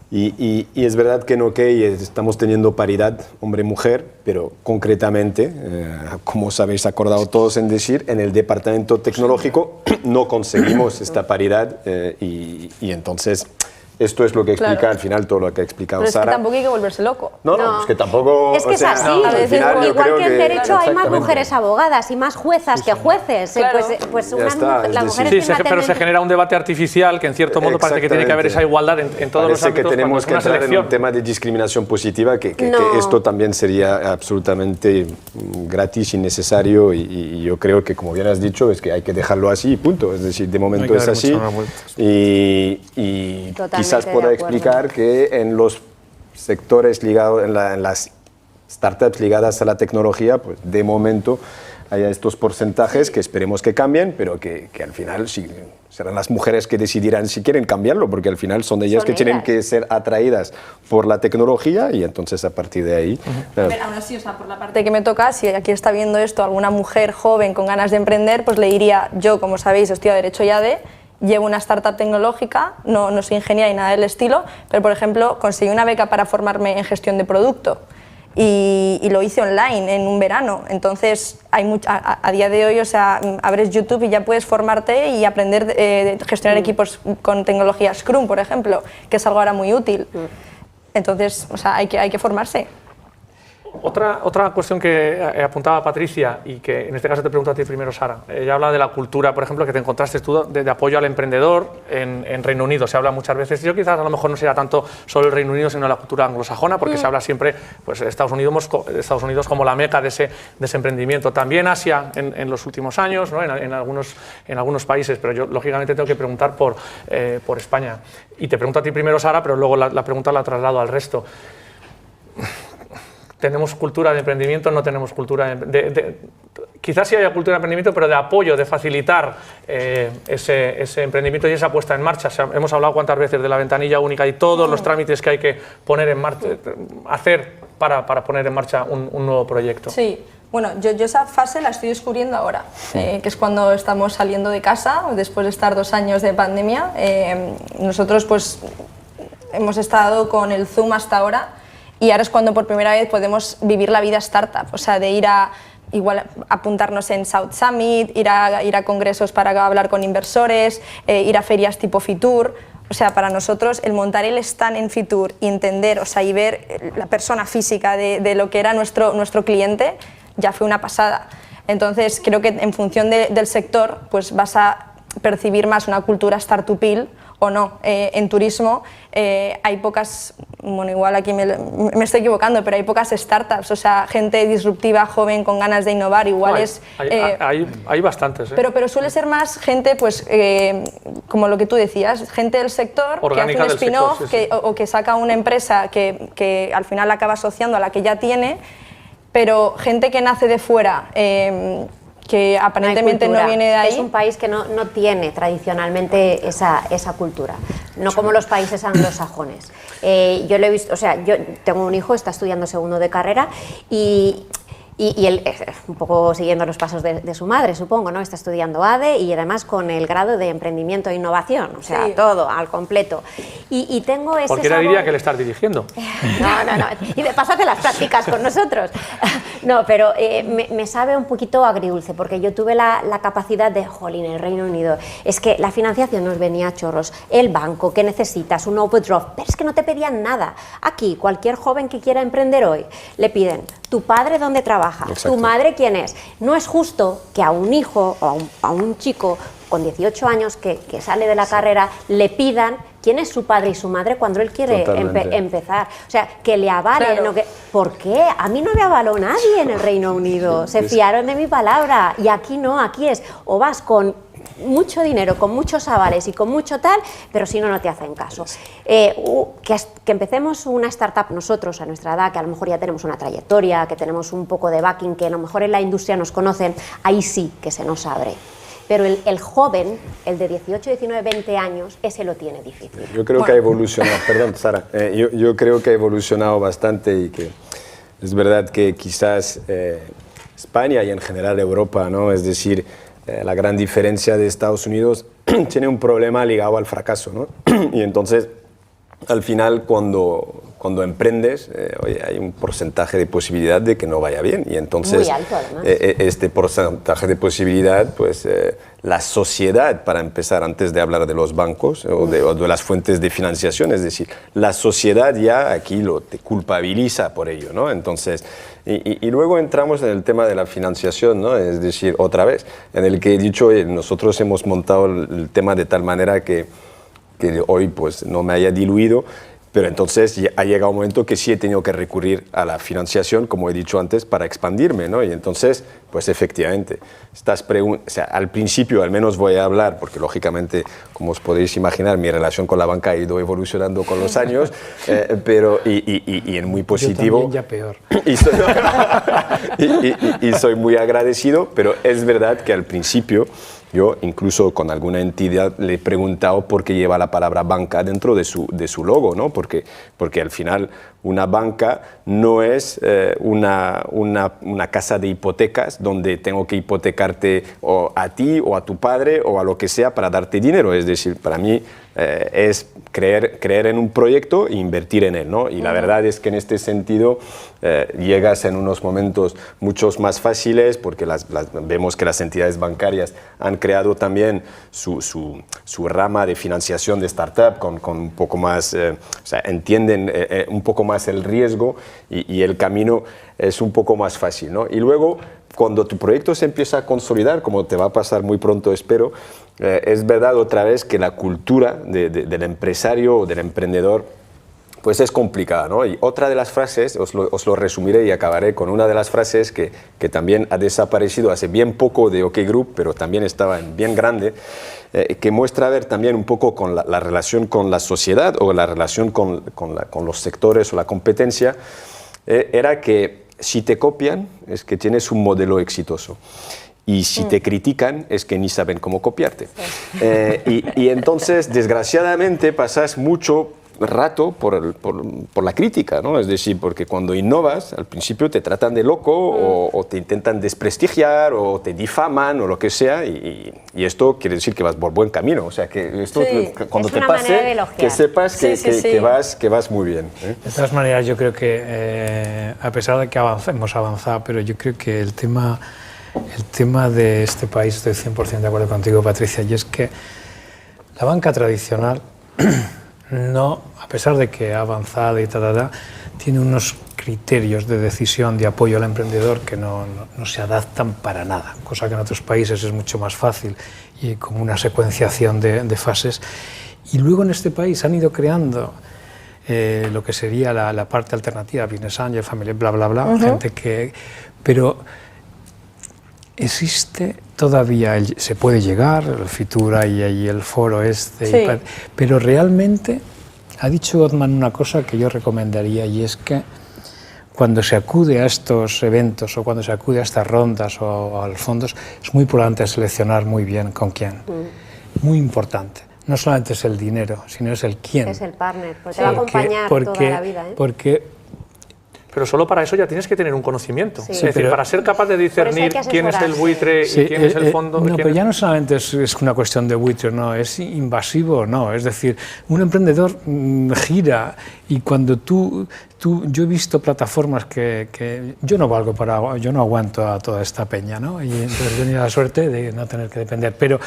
Y es verdad que en OK estamos teniendo paridad hombre-mujer, pero concretamente, como os habéis acordado todos en decir, en el departamento tecnológico no conseguimos esta paridad y entonces esto es lo que explica al final todo lo que ha explicado Sara. Pero es que tampoco hay que volverse loco. No, es que tampoco... Es que es así. Igual que en derecho hay más mujeres abogadas y más juezas que jueces. Claro. Pues las mujeres pero se genera un debate artificial que en cierto modo parece que tiene que haber esa igualdad en todos los ámbitos. Parece que tenemos que entrar en un tema de discriminación positiva, que esto también sería absolutamente gratis y necesario, y yo creo que, como bien has dicho, es que hay que dejarlo así y punto. Es decir, de momento es así. Y quizás pueda explicar que en los sectores ligados, en las startups ligadas a la tecnología, pues de momento haya estos porcentajes que esperemos que cambien, pero que al final sí, serán las mujeres que decidirán si quieren cambiarlo, porque al final son ellas que tienen que ser atraídas por la tecnología, y entonces a partir de ahí... Pero aún así, o sea, por la parte que me toca, si aquí está viendo esto alguna mujer joven con ganas de emprender, pues le diría, yo, como sabéis, estudio Derecho IADE, llevo una startup tecnológica, no soy ingeniera ni nada del estilo, pero por ejemplo conseguí una beca para formarme en gestión de producto y lo hice online en un verano. Entonces a día de hoy, o sea, abres YouTube y ya puedes formarte y aprender a gestionar equipos con tecnología Scrum, por ejemplo, que es algo ahora muy útil. Entonces, o sea, hay que formarse. Otra cuestión que apuntaba Patricia y que en este caso te pregunto a ti primero, Sara. Ella habla de la cultura, por ejemplo, que te encontraste tú de apoyo al emprendedor en Reino Unido. Se habla muchas veces, yo quizás a lo mejor no sea tanto solo el Reino Unido, sino la cultura anglosajona, porque se habla siempre, pues Estados Unidos como la meca de ese emprendimiento. También Asia en los últimos años, ¿no? en algunos países, pero yo lógicamente tengo que preguntar por España. Y te pregunto a ti primero, Sara, pero luego la pregunta la traslado al resto. ¿Tenemos cultura de emprendimiento? ¿No tenemos cultura quizás sí haya cultura de emprendimiento, pero de apoyo, de facilitar ese emprendimiento y esa puesta en marcha? O sea, hemos hablado cuántas veces de la ventanilla única y todos los trámites que hay que poner en marcha, hacer para poner en marcha un nuevo proyecto. Sí. Bueno, yo esa fase la estoy descubriendo ahora, que es cuando estamos saliendo de casa, después de estar 2 años de pandemia. Nosotros pues hemos estado con el Zoom hasta ahora, y ahora es cuando por primera vez podemos vivir la vida startup, o sea, de ir a igual apuntarnos en South Summit, ir a congresos para hablar con inversores, ir a ferias tipo Fitur. O sea, para nosotros el montar el stand en Fitur y entender, o sea, y ver la persona física de lo que era nuestro cliente, ya fue una pasada. Entonces creo que en función del sector pues vas a percibir más una cultura startupil o no. En turismo hay pocas, bueno, igual aquí me estoy equivocando, pero hay pocas startups, o sea, gente disruptiva, joven, con ganas de innovar, igual no, es... hay bastantes. Pero suele ser más gente, pues, como lo que tú decías, gente del sector orgánica, que hace un spin-off, sí. o que saca una empresa que al final acaba asociando a la que ya tiene, pero gente que nace de fuera, que aparentemente no viene de ahí. Es un país que no tiene tradicionalmente esa cultura, no como los países anglosajones. Yo lo he visto, o sea, yo tengo un hijo, está estudiando segundo de carrera y él, un poco siguiendo los pasos de su madre, supongo, ¿no? Está estudiando ADE y además con el grado de emprendimiento e innovación, o sea, todo al completo. Y tengo ese Cualquiera diría que le estás dirigiendo. No. Y de paso hace las prácticas con nosotros. No, pero me sabe un poquito agridulce, porque yo tuve la capacidad de, jolín, el Reino Unido, es que la financiación nos venía a chorros, el banco, ¿qué necesitas? Un overdraft, pero es que no te pedían nada. Aquí, cualquier joven que quiera emprender hoy, le piden, ¿tu padre dónde trabaja? Exacto. ¿Tu madre quién es? No es justo que a un hijo o a un chico con 18 años que sale de la carrera le pidan quién es su padre y su madre cuando él quiere empezar. O sea, que le avalen. Claro. ¿Por qué? A mí no me avaló nadie en el Reino Unido. Se fiaron de mi palabra. Y aquí no, aquí es o vas con mucho dinero, con muchos avales y con mucho tal, pero si no, no te hacen caso. Que empecemos una startup nosotros a nuestra edad, que a lo mejor ya tenemos una trayectoria, que tenemos un poco de backing, que a lo mejor en la industria nos conocen, ahí sí que se nos abre. Pero el joven, el de 18, 19, 20 años, ese lo tiene difícil. Yo creo que ha evolucionado, perdón, Sara, yo creo que ha evolucionado bastante y que es verdad que quizás España y en general Europa, ¿no? Es decir, la gran diferencia de Estados Unidos tiene un problema ligado al fracaso, ¿no? Y entonces, al final, cuando emprendes, oye, hay un porcentaje de posibilidad de que no vaya bien. Y entonces, muy alto, además. Este porcentaje de posibilidad, pues la sociedad, para empezar, antes de hablar de los bancos o de las fuentes de financiación, es decir, la sociedad ya aquí te culpabiliza por ello, ¿no? Entonces, y luego entramos en el tema de la financiación, ¿no? Es decir, otra vez, en el que he dicho, oye, nosotros hemos montado el tema de tal manera que hoy pues no me haya diluido, pero entonces ha llegado un momento que sí he tenido que recurrir a la financiación, como he dicho antes, para expandirme, ¿no? Y entonces, pues efectivamente, o sea, al principio al menos voy a hablar, porque lógicamente, como os podéis imaginar, mi relación con la banca ha ido evolucionando con los años, pero y en muy positivo. Yo también, ya peor. Y soy muy agradecido, pero es verdad que al principio yo incluso con alguna entidad le he preguntado por qué lleva la palabra banca dentro de su logo, ¿no? Porque al final una banca no es una casa de hipotecas donde tengo que hipotecarte o a ti o a tu padre o a lo que sea para darte dinero. Es decir, para mí es creer en un proyecto e invertir en él, ¿no? Y la verdad es que en este sentido llegas en unos momentos muchos más fáciles porque vemos que las entidades bancarias han creado también su rama de financiación de startup con un poco más, o sea, entienden un poco más el riesgo y el camino es un poco más fácil, ¿no? Y luego, cuando tu proyecto se empieza a consolidar, como te va a pasar muy pronto, espero, es verdad otra vez que la cultura del empresario o del emprendedor pues es complicada, ¿no? Y otra de las frases, os lo resumiré y acabaré con una de las frases que también ha desaparecido hace bien poco de OK Group, pero también estaba en bien grande, que muestra a ver también un poco con la relación con la sociedad o la relación con los sectores o la competencia, era que si te copian es que tienes un modelo exitoso. Y si te critican es que ni saben cómo copiarte. Y entonces, desgraciadamente, pasas mucho rato por la crítica, ¿no? Es decir, porque cuando innovas, al principio te tratan de loco o te intentan desprestigiar o te difaman o lo que sea, y esto quiere decir que vas por buen camino. O sea, que esto cuando te pase, que sepas que vas muy bien. De todas maneras, yo creo que, a pesar de que hemos avanzado, pero yo creo que el tema de este país, estoy 100% de acuerdo contigo, Patricia, y es que la banca tradicional no, a pesar de que ha avanzado y tiene unos criterios de decisión, de apoyo al emprendedor que no se adaptan para nada, cosa que en otros países es mucho más fácil y con una secuenciación de fases. Y luego en este país han ido creando lo que sería la parte alternativa, Business Angel, Family, bla, bla, bla, gente que... Pero existe todavía, se puede llegar, el Fitura y el foro pero realmente ha dicho Othman una cosa que yo recomendaría, y es que cuando se acude a estos eventos o cuando se acude a estas rondas o a los fondos, es muy importante seleccionar muy bien con quién. Muy importante. No solamente es el dinero, sino es el quién. Es el partner, porque te va a acompañar toda la vida. Pero solo para eso ya tienes que tener un conocimiento. Sí. Es decir, para ser capaz de discernir quién es el buitre y quién es el fondo. No, pero ya no solamente es una cuestión de buitre, no, es invasivo, no. Es decir, un emprendedor gira, y cuando yo he visto plataformas que yo no valgo yo no aguanto a toda esta peña, ¿no? Y entonces he tenido la suerte de no tener que depender. Pero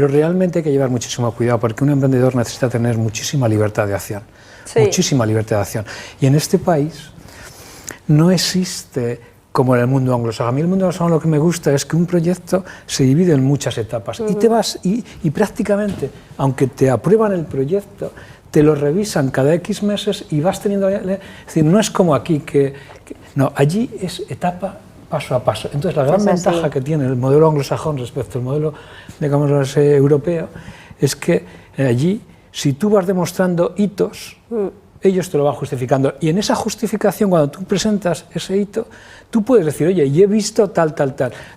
realmente hay que llevar muchísimo cuidado, porque un emprendedor necesita tener muchísima libertad de acción. Sí. Muchísima libertad de acción. Y en este país no existe como en el mundo anglosajón. A mí el mundo anglosajón lo que me gusta es que un proyecto se divide en muchas etapas y te vas y prácticamente, aunque te aprueban el proyecto, te lo revisan cada X meses y vas teniendo... Es decir, no es como aquí no, allí es etapa paso a paso. Entonces la gran ventaja que tiene el modelo anglosajón respecto al modelo, digamos, europeo, es que allí, si tú vas demostrando hitos, ellos te lo van justificando, y en esa justificación, cuando tú presentas ese hito, tú puedes decir, oye, y he visto tal.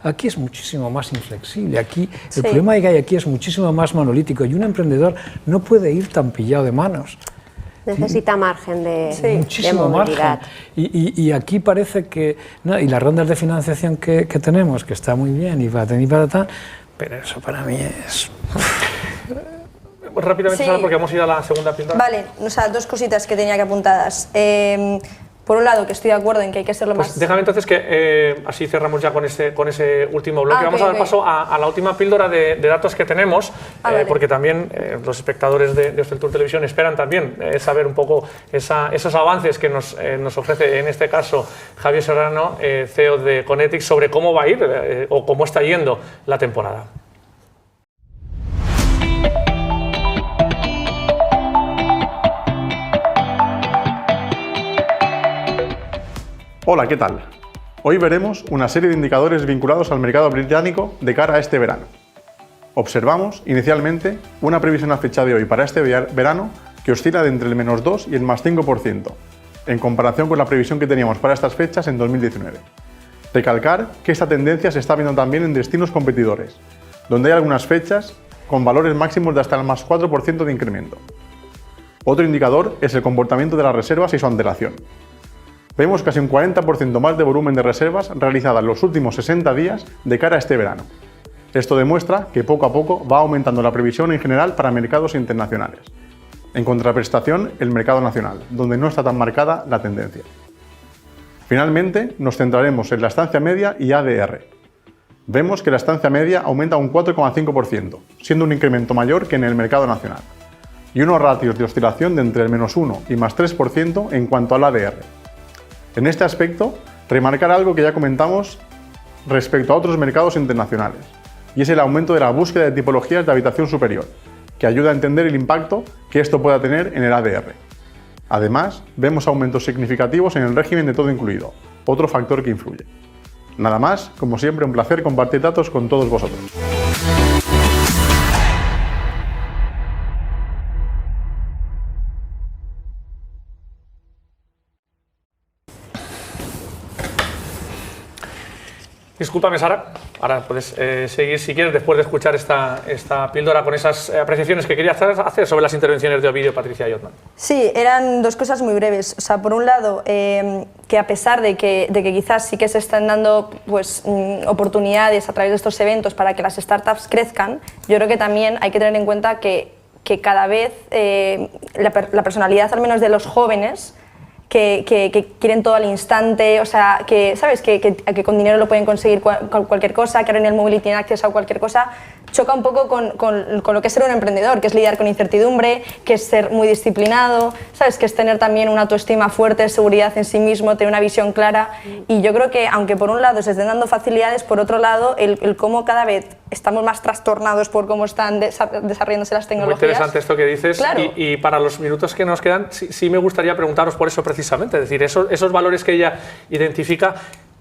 Aquí es muchísimo más inflexible, aquí el problema que hay aquí es muchísimo más monolítico, y un emprendedor no puede ir tan pillado de manos. Necesita margen de muchísimo movilidad. Margen. Y aquí parece que, no, y las rondas de financiación que tenemos, que está muy bien, y para tal, pero eso para mí es... Rápidamente, Sara, porque vamos a ir a la segunda píldora. Vale, o sea, dos cositas que tenía que apuntadas. Por un lado, que estoy de acuerdo en que hay que ser lo más... Déjame entonces que así cerramos ya con ese último bloque. Vamos a dar paso a la última píldora de datos que tenemos, vale. Porque también los espectadores de Hosteltour Televisión esperan también saber un poco esos avances que nos ofrece, en este caso, Javier Serrano, CEO de Conetix, sobre cómo va a ir o cómo está yendo la temporada. Hola, ¿qué tal? Hoy veremos una serie de indicadores vinculados al mercado británico de cara a este verano. Observamos, inicialmente, una previsión a fecha de hoy para este verano que oscila de entre el -2 y el +5%, en comparación con la previsión que teníamos para estas fechas en 2019. Recalcar que esta tendencia se está viendo también en destinos competidores, donde hay algunas fechas con valores máximos de hasta el +4% de incremento. Otro indicador es el comportamiento de las reservas y su antelación. Vemos casi un 40% más de volumen de reservas realizadas en los últimos 60 días de cara a este verano. Esto demuestra que poco a poco va aumentando la previsión en general para mercados internacionales. En contraprestación, el mercado nacional, donde no está tan marcada la tendencia. Finalmente, nos centraremos en la estancia media y ADR. Vemos que la estancia media aumenta un 4,5%, siendo un incremento mayor que en el mercado nacional, y unos ratios de oscilación de entre el -1 y +3% en cuanto al ADR. En este aspecto, remarcar algo que ya comentamos respecto a otros mercados internacionales, y es el aumento de la búsqueda de tipologías de habitación superior, que ayuda a entender el impacto que esto pueda tener en el ADR. Además, vemos aumentos significativos en el régimen de todo incluido, otro factor que influye. Nada más, como siempre, un placer compartir datos con todos vosotros. Discúlpame, Sara, ahora puedes seguir si quieres después de escuchar esta píldora con esas apreciaciones que quería hacer sobre las intervenciones de Ovidio, Patricia y Othman. Sí, eran dos cosas muy breves. O sea, por un lado, que a pesar de que quizás sí que se están dando pues, oportunidades a través de estos eventos para que las startups crezcan, yo creo que también hay que tener en cuenta que cada vez la personalidad, al menos de los jóvenes, que quieren todo al instante, o sea, que, ¿sabes? Que con dinero lo pueden conseguir cualquier cosa, que ahora en el móvil tienen acceso a cualquier cosa, choca un poco con lo que es ser un emprendedor, que es lidiar con incertidumbre, que es ser muy disciplinado, ¿sabes? Que es tener también una autoestima fuerte, seguridad en sí mismo, tener una visión clara. Y yo creo que, aunque por un lado se estén dando facilidades, por otro lado, el cómo cada vez estamos más trastornados por cómo están desarrollándose las tecnologías. Muy interesante esto que dices. Claro. Y para los minutos que nos quedan, sí me gustaría preguntaros por eso precisamente. Es decir, esos valores que ella identifica,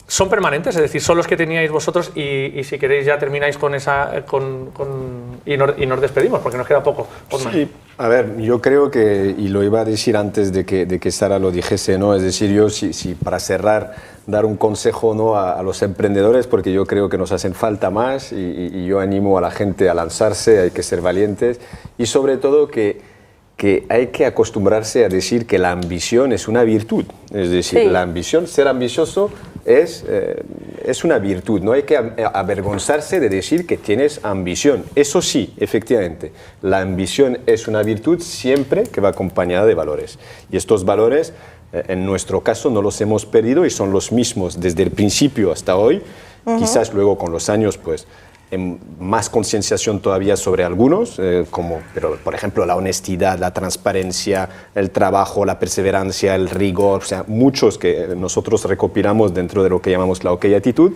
¿son permanentes? Es decir, ¿son los que teníais vosotros? Y si queréis ya termináis con esa y nos despedimos, porque nos queda poco. Sí, a ver, yo creo que, y lo iba a decir antes de que Sara lo dijese, ¿no? Es decir, yo si para cerrar, dar un consejo, ¿no? a los emprendedores, porque yo creo que nos hacen falta más y yo animo a la gente a lanzarse, hay que ser valientes y sobre todo que hay que acostumbrarse a decir que la ambición es una virtud. Es decir, sí, la ambición, ser ambicioso es una virtud. No hay que avergonzarse de decir que tienes ambición. Eso sí, efectivamente, la ambición es una virtud siempre que va acompañada de valores. Y estos valores, en nuestro caso, no los hemos perdido y son los mismos desde el principio hasta hoy. Quizás luego con los años, pues, más concienciación todavía sobre algunos, pero por ejemplo la honestidad, la transparencia, el trabajo, la perseverancia, el rigor, o sea, muchos que nosotros recopilamos dentro de lo que llamamos la OK Attitude.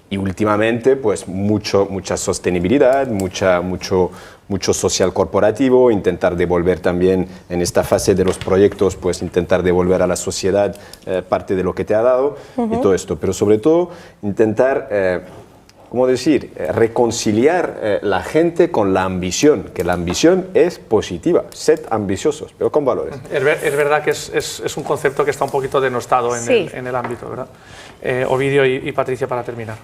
Y últimamente, pues mucha sostenibilidad, mucho social corporativo, intentar devolver también en esta fase de los proyectos, pues intentar devolver a la sociedad parte de lo que te ha dado y todo esto. Pero sobre todo intentar ¿cómo decir? Reconciliar la gente con la ambición, que la ambición es positiva, sed ambiciosos, pero con valores. Es verdad que es un concepto que está un poquito denostado en el ámbito, ¿verdad? Ovidio y Patricia, para terminar.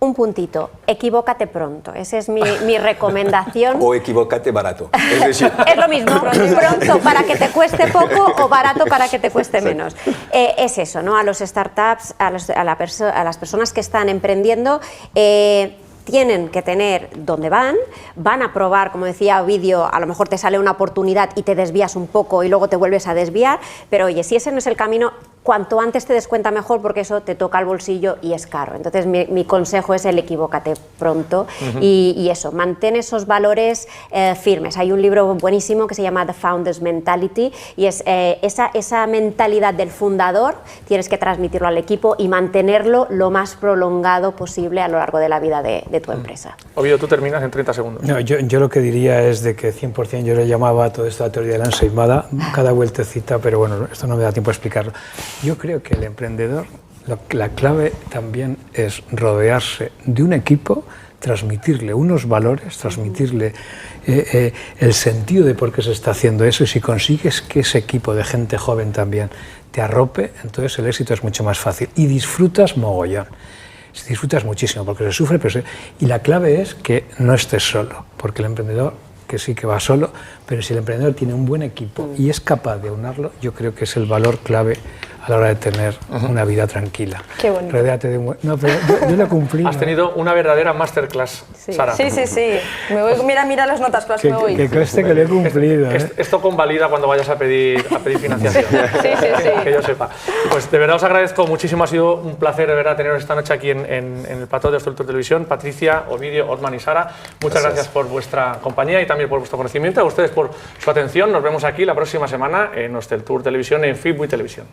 Un puntito, equivócate pronto, esa es mi recomendación. O equivócate barato. Es decir, es lo mismo, pronto para que te cueste poco o barato para que te cueste menos. Es eso, ¿no? A los startups, a las personas que están emprendiendo, tienen que tener dónde van a probar, como decía Ovidio, a lo mejor te sale una oportunidad y te desvías un poco y luego te vuelves a desviar, pero oye, si ese no es el camino, cuanto antes te des cuenta mejor, porque eso te toca el bolsillo y es caro. Entonces mi consejo es el equivócate pronto y eso, mantén esos valores firmes. Hay un libro buenísimo que se llama The Founder's Mentality y es esa mentalidad del fundador, tienes que transmitirlo al equipo y mantenerlo lo más prolongado posible a lo largo de la vida de tu empresa. Ovidio, tú terminas en 30 segundos. No, yo lo que diría es de que 100% yo le llamaba a toda esta teoría de la ensaimada, cada vueltecita, pero bueno, esto no me da tiempo a explicarlo. Yo creo que el emprendedor, la clave también es rodearse de un equipo, transmitirle unos valores, transmitirle el sentido de por qué se está haciendo eso, y si consigues que ese equipo de gente joven también te arrope, entonces el éxito es mucho más fácil y disfrutas mogollón. Disfrutas muchísimo porque se sufre, y la clave es que no estés solo, porque el emprendedor, que sí que va solo, pero si el emprendedor tiene un buen equipo y es capaz de aunarlo, yo creo que es el valor clave a la hora de tener una vida tranquila. Qué bonito. Rodéate de un... No, pero yo lo cumplí. Has tenido una verdadera masterclass, Sara. Sí. Me voy, mira las notas, me voy. Que conste que lo he cumplido. Esto convalida cuando vayas a pedir financiación. Sí. Que yo sepa. Pues de verdad os agradezco muchísimo, ha sido un placer de verdad teneros esta noche aquí en el plató de Hostel Tour Televisión. Patricia, Ovidio, Othman y Sara, muchas gracias por vuestra compañía y también por vuestro conocimiento. A ustedes por su atención. Nos vemos aquí la próxima semana en Hostel Tour Televisión, en Fitbit Televisión.